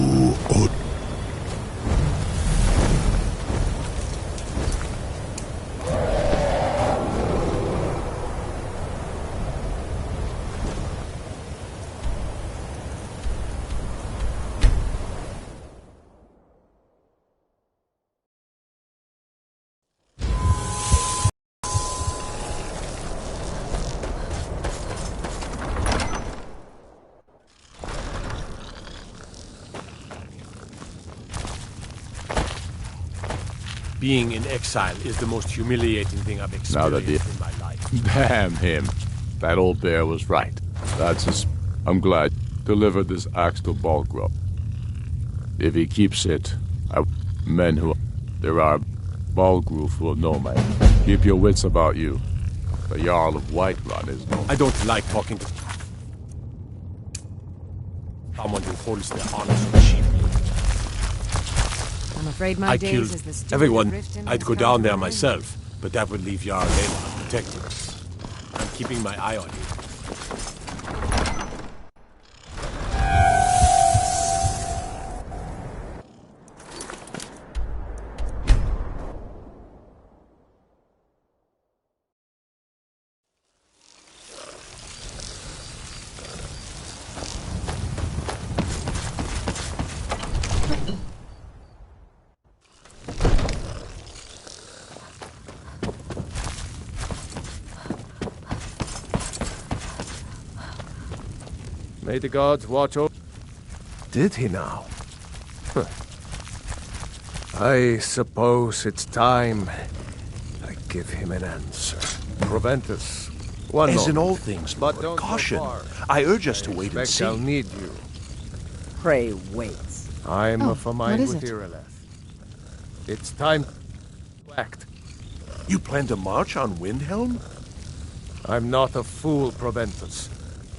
G: Being in exile is the most humiliating thing I've experienced in my life.
F: Damn him. That old bear was right. I'm glad delivered this axe to Balgrove. If he keeps it, men who... There are Balgrove will know, man. Keep your wits about you. The Jarl of Whiterun is no...
G: I don't like talking to someone who holds their honor so cheaply.
E: I'm afraid my days as the steward
G: everyone.
E: Riften
G: I'd
E: has
G: go
E: come
G: down
E: to
G: there
E: an end.
G: myself, but that would leave Jarl Lena unprotected. I'm keeping my eye on you.
H: May the gods watch over... Did he now? Huh. I suppose it's time I give him an answer. Proventus, one
U: As
H: moment.
U: in all things,
H: But
U: Lord,
H: don't go
U: caution.
H: far.
U: I urge us to wait and
H: Expect
U: see.
H: I'll need you.
L: Pray waits.
H: I'm
L: Oh,
H: of a
L: what
H: mind
L: is
H: with
L: it?
H: Irileth. It's time to act.
U: You plan to march on Windhelm?
H: I'm not a fool, Proventus.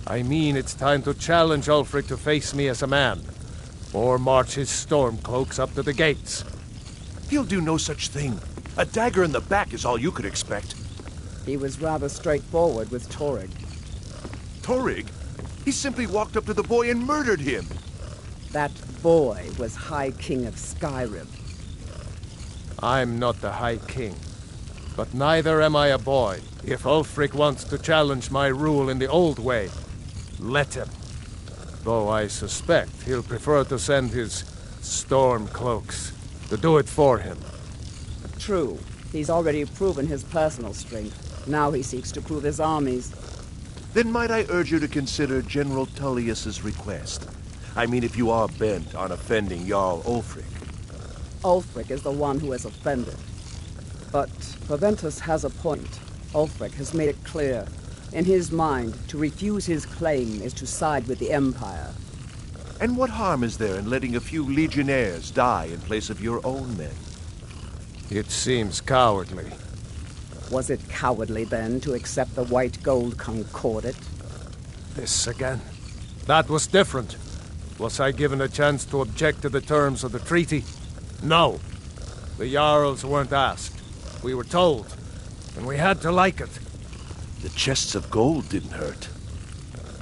H: I mean it's time to challenge Ulfric to face me as a man. Or march his stormcloaks up to the gates.
U: He'll do no such thing. A dagger in the back is all you could expect.
L: He was rather straightforward with Torrig.
U: Torrig? He simply walked up to the boy and murdered him.
L: That boy was High King of Skyrim.
H: I'm not the High King. But neither am I a boy. If Ulfric wants to challenge my rule in the old way, let him. Though I suspect he'll prefer to send his storm cloaks to do it for him.
B: True. He's already proven his personal strength. Now he seeks to prove his armies.
U: Then might I urge you to consider General Tullius's request? I mean, if you are bent on offending Jarl Ulfric.
B: Ulfric is the one who has offended. But Proventus has a point. Ulfric has made it clear. In his mind, to refuse his claim is to side with the Empire.
U: And what harm is there in letting a few legionnaires die in place of your own men?
H: It seems cowardly.
B: Was it cowardly, then, to accept the White Gold Concordat?
H: This again? That was different. Was I given a chance to object to the terms of the treaty? No. The Jarls weren't asked. We were told. And we had to like it.
U: The chests of gold didn't hurt.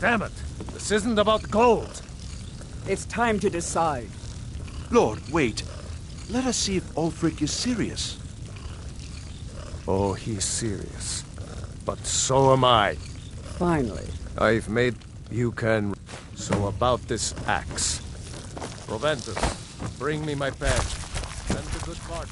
H: Damn it! This isn't about gold!
B: It's time to decide.
U: Lord, wait. Let us see if Ulfric is serious.
H: Oh, he's serious. But so am I.
B: Finally.
H: I've made... You can... So about this axe. Proventus, bring me my pen. Send the good part.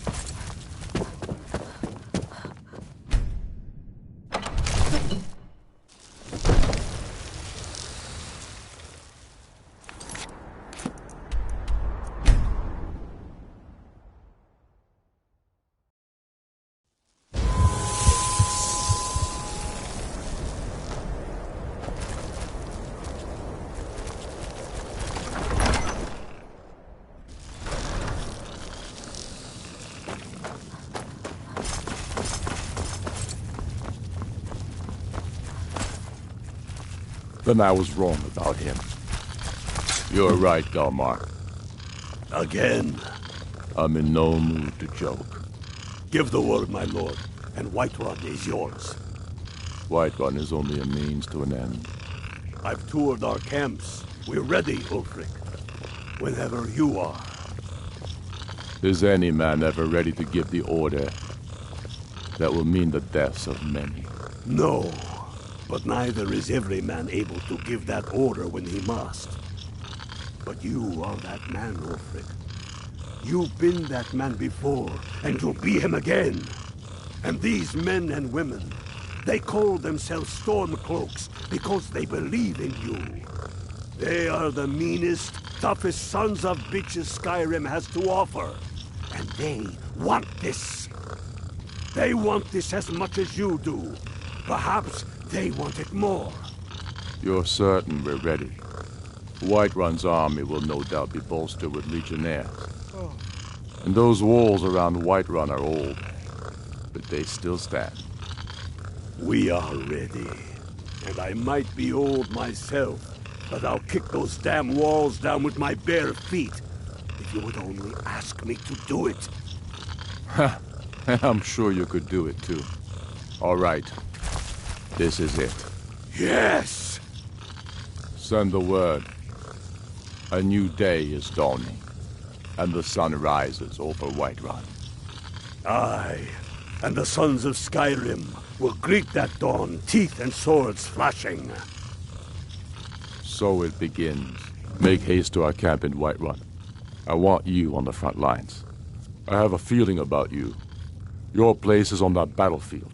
F: Then I was wrong about him. You're right, Galmar.
A: Again.
F: I'm in no mood to joke.
A: Give the word, my lord, and Whiterun is yours.
F: Whiterun is only a means to an end.
A: I've toured our camps. We're ready, Ulfric. Whenever you are.
F: Is any man ever ready to give the order that will mean the deaths of many?
A: No. But neither is every man able to give that order when he must. But you are that man, Ulfric. You've been that man before, and you'll be him again. And these men and women, they call themselves Stormcloaks because they believe in you. They are the meanest, toughest sons of bitches Skyrim has to offer. And they want this. They want this as much as you do. Perhaps they want it more.
F: You're certain we're ready? Whiterun's army will no doubt be bolstered with legionnaires. And those walls around Whiterun are old, but they still stand.
A: We are ready. And I might be old myself, but I'll kick those damn walls down with my bare feet. If you would only ask me to do it.
F: I'm sure you could do it too. All right. This is it.
A: Yes!
F: Send the word. A new day is dawning, and the sun rises over Whiterun.
A: Aye, and the sons of Skyrim will greet that dawn, teeth and swords flashing.
F: So it begins. Make haste to our camp in Whiterun. I want you on the front lines. I have a feeling about you. Your place is on that battlefield.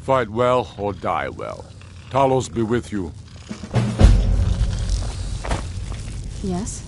F: Fight well or die well. Talos be with you.
M: Yes?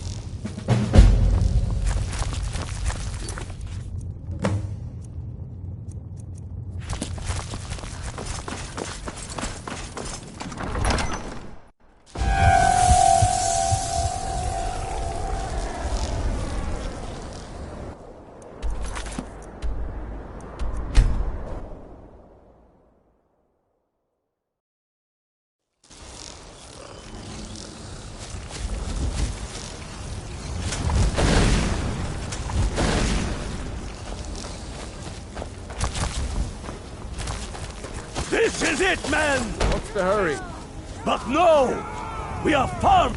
A: This is it, man!
H: What's the hurry?
A: But no! We are farmed!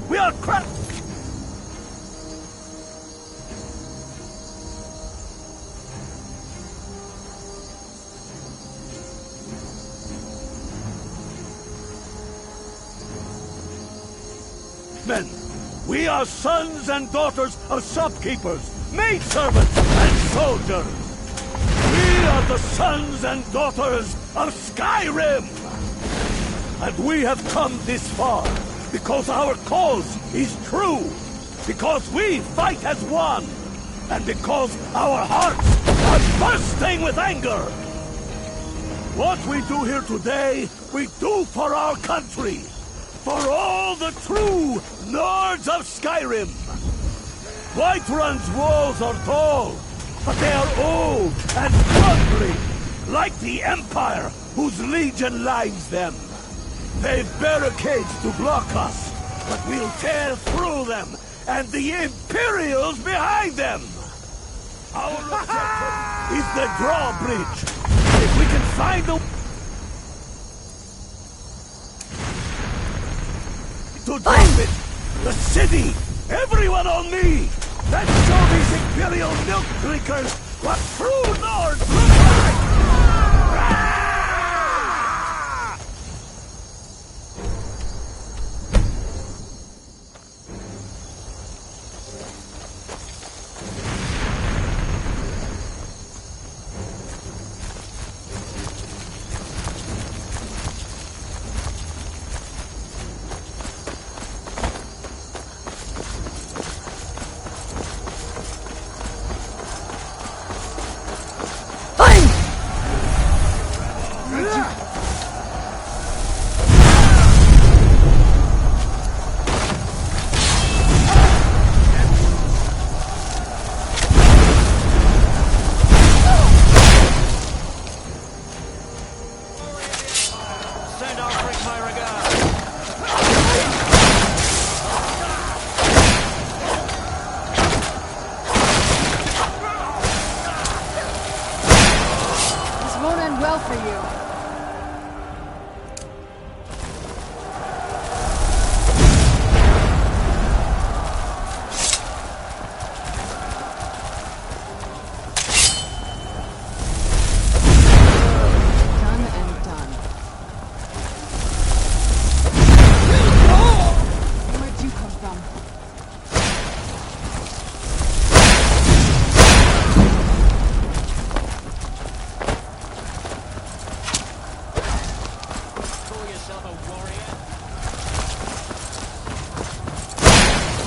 A: We are crap! craftsmen. We are sons and daughters of shopkeepers, maidservants, and soldiers. We are the sons and daughters of Skyrim. And we have come this far because our cause is true. Because we fight as one. And because our hearts are bursting with anger. What we do here today, we do for our country. For all the true Nords of Skyrim. Whiterun's walls are tall, but they are old and crumbling, like the Empire whose legion lines them. They've barricades to block us, but we'll tear through them, and the Imperials behind them. Our objective is the drawbridge. If we can find the to drop it, the city, everyone on me. Let's show these Imperial milk drinkers what true Nords look like.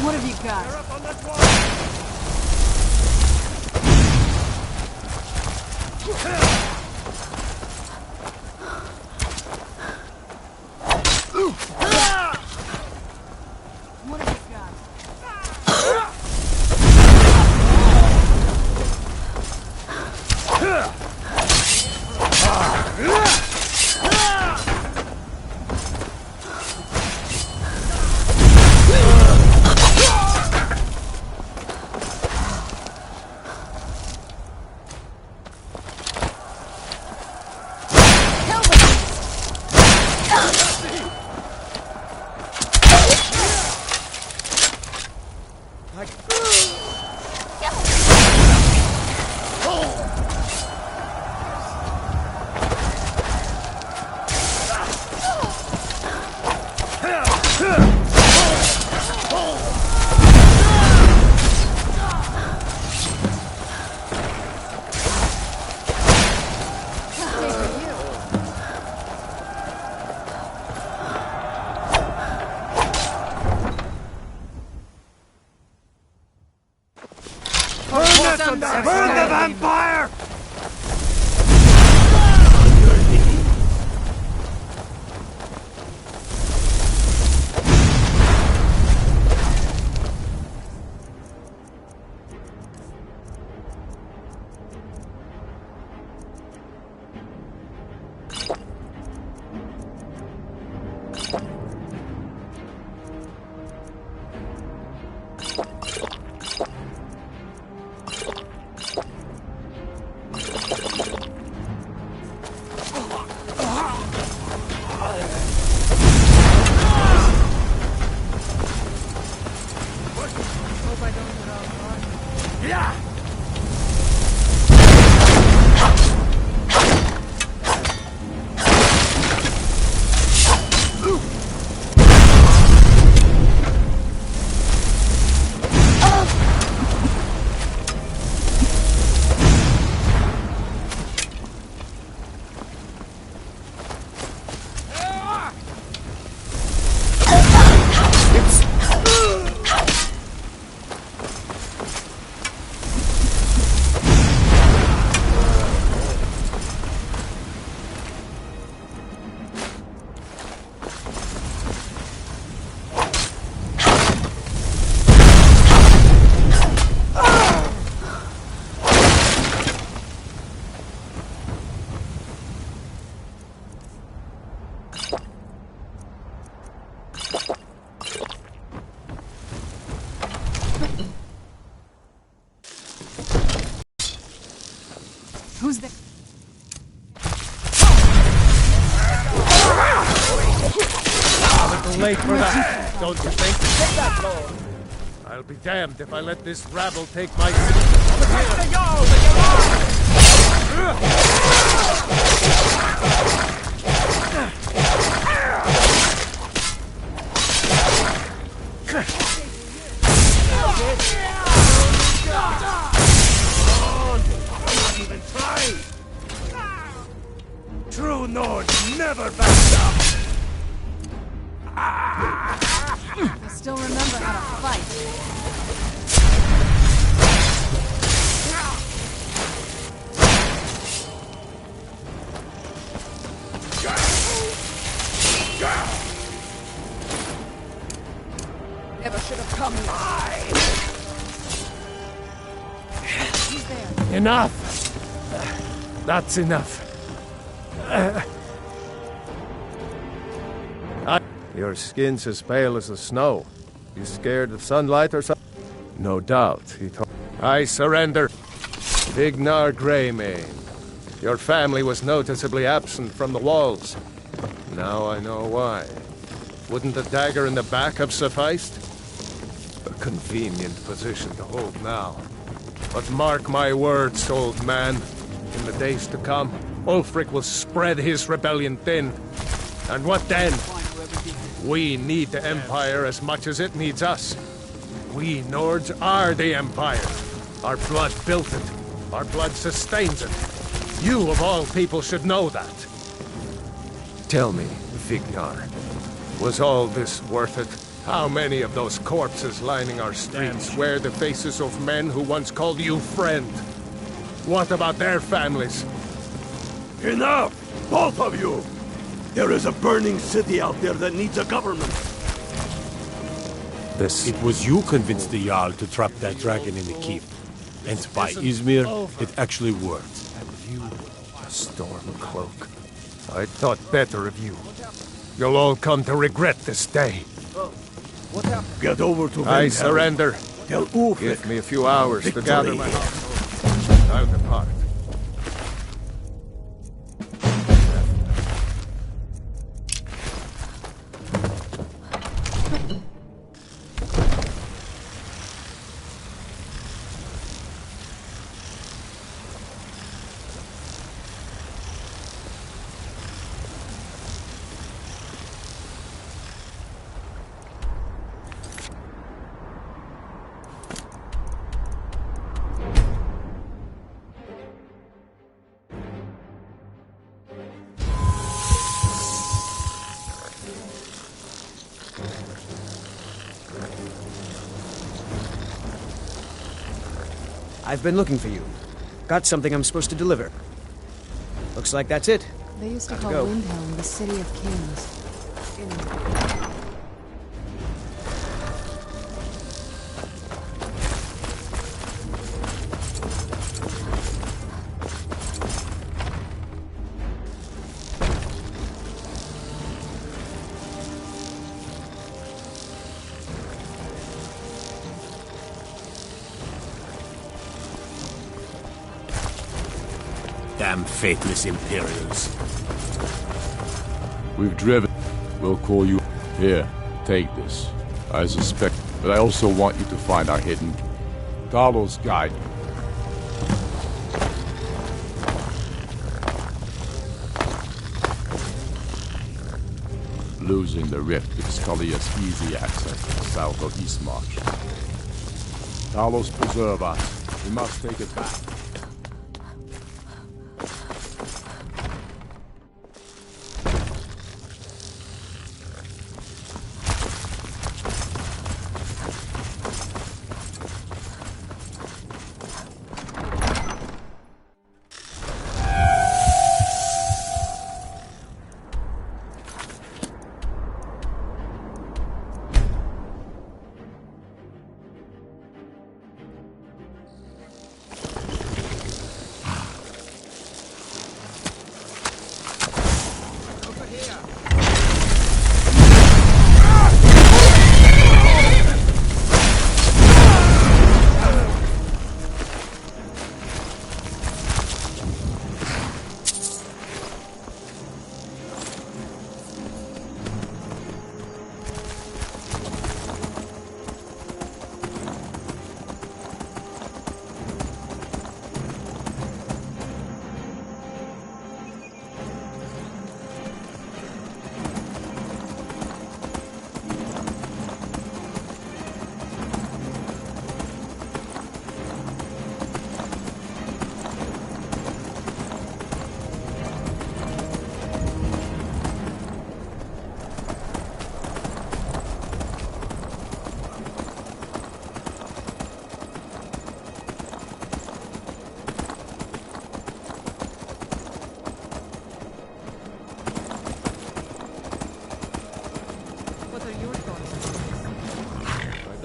M: What have you got?
A: They're up on that wall.
M: What have you got?
A: Burn the vampire!
H: late for that, don't you think? Take that, Lord. I'll be damned if I let this rabble take my city. Protect the Jarl!
U: Not even trying! True Nords never back down!
N: I still remember how to fight.
B: Never should have come.
N: He's there.
H: Enough! That's enough. Your skin's as pale as the snow. You scared of sunlight or something? No doubt, he told. I surrender. Vignar Greymane. Your family was noticeably absent from the walls. Now I know why. Wouldn't the dagger in the back have sufficed? A convenient position to hold now. But mark my words, old man. In the days to come, Ulfric will spread his rebellion thin. And what then? We need the Empire as much as it needs us. We Nords are the Empire. Our blood built it. Our blood sustains it. You, of all people, should know that. Tell me, Vignar, was all this worth it? How many of those corpses lining our streets wear the faces of men who once called you friend? What about their families?
A: Enough! Both of you! There is a burning city out there that needs a government.
G: It was you convinced the Jarl to trap that dragon in the keep. And by Izmir, it actually worked.
H: And you, a Stormcloak. I thought better of you. You'll all come to regret this day.
A: What happened? Get over to
H: I
A: Vendham.
H: surrender.
A: Tell Ulfric.
H: Give me a few hours to
A: Victory.
H: gather my household. I'll depart.
D: I've been looking for you. Got something I'm supposed to deliver. Looks like that's it.
N: They used to
D: Got
N: call
D: go.
N: Windhelm the City of Kings.
G: Damn faithless Imperials.
F: We've driven. We'll call you. Here, take this. I suspect, but I also want you to find our hidden Talos guide. Losing the rift gives Scully us easy access to the south of Eastmarch. Talos preserve us. We must take it back.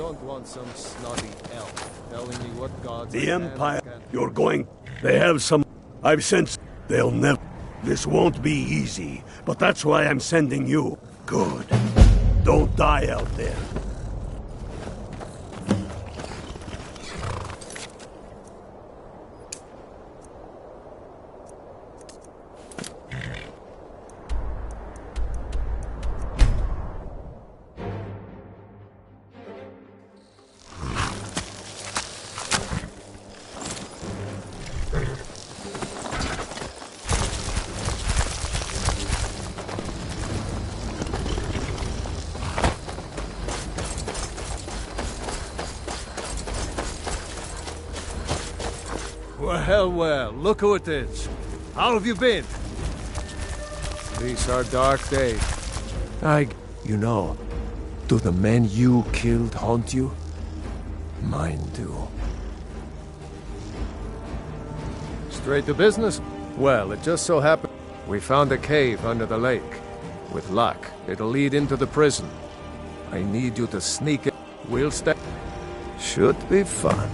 H: don't want some snotty elf telling me what gods
A: The
H: I can
A: Empire,
H: and can't.
A: you're going. They have some. I've sensed they'll never. This won't be easy, but that's why I'm sending you. Good. Don't die out there.
H: Well, look who it is. How have you been? These are dark days.
U: You know, do the men you killed haunt you? Mine do.
H: Straight to business? Well, it just so happened we found a cave under the lake. With luck, it'll lead into the prison. I need you to sneak it. We'll stay.
U: Should be fun.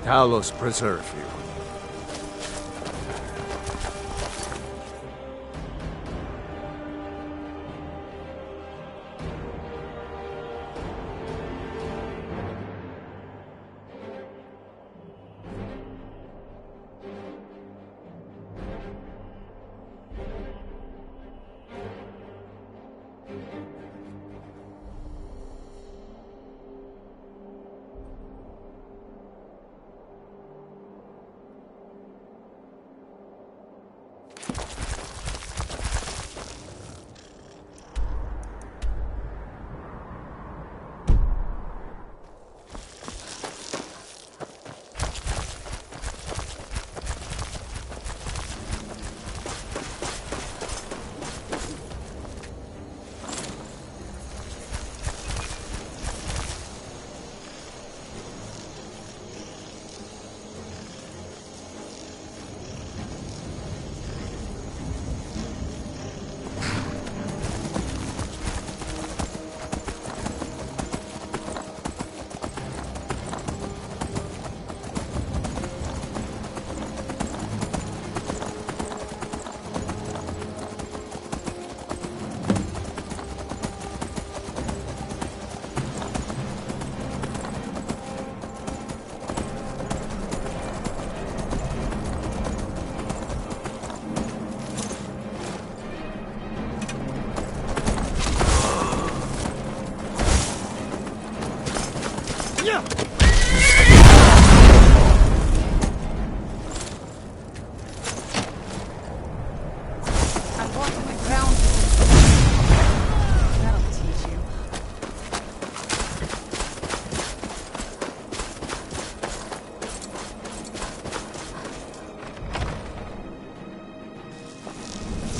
H: Talos preserve you.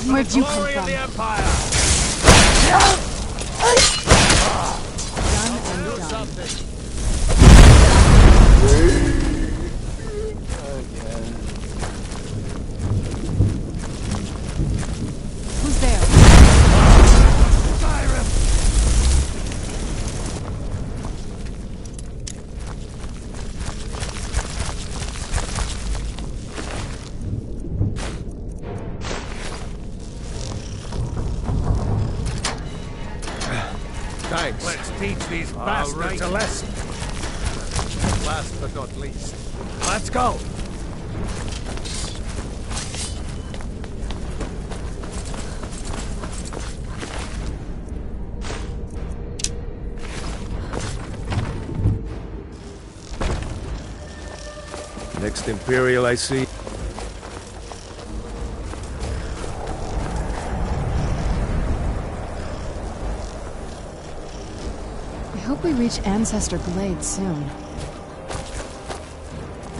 N: Where'd you come
A: Glory of
N: from?
A: the Empire!
N: Done and done. Who's there?
A: Skyrim!
H: Thanks.
A: Let's teach these
H: Bastards
A: bastards
H: a
A: a lesson.
H: Last but not least.
A: Let's go!
H: Next Imperial I see.
N: I hope we reach Ancestor Glade soon.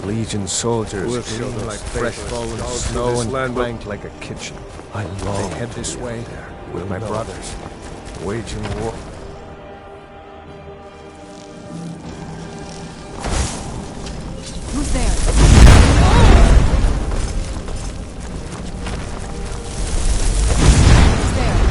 H: Legion soldiers
U: We'll
H: gleam
U: show those
H: like fresh
U: faithless
H: fallen
U: dogs to
H: snow
U: this
H: and
U: land
H: clank like a kitchen.
U: I
H: They
U: long
H: head
U: to
H: this
U: be
H: way
U: there.
H: with my brothers, waging war.
N: Who's there? Who's there?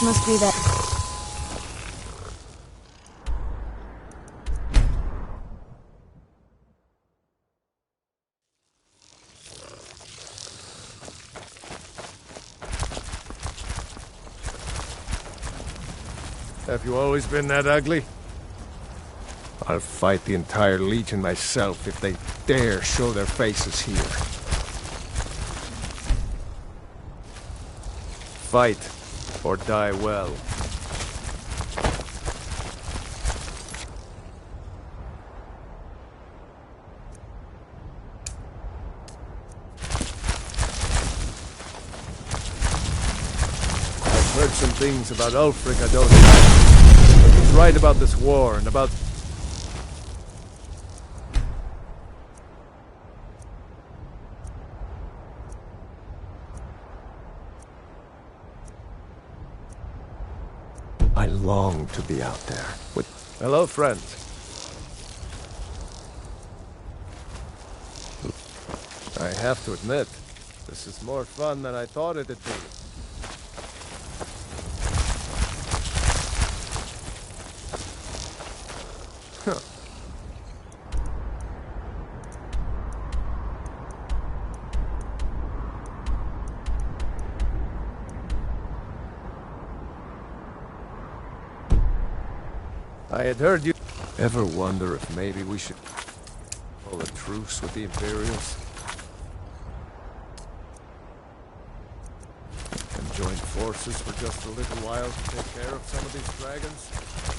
Q: must be that...
H: Have you always been that ugly? I'll fight the entire Legion myself if they dare show their faces here. Fight, or die well. I've heard some things about Ulfric I don't like. But he's right about this war and about... I long to be out there with... Hello, friends. I have to admit, this is more fun than I thought it'd be. Huh. I had heard you... Ever wonder if maybe we should pull a truce with the Imperials? And join forces for just a little while to take care of some of these dragons?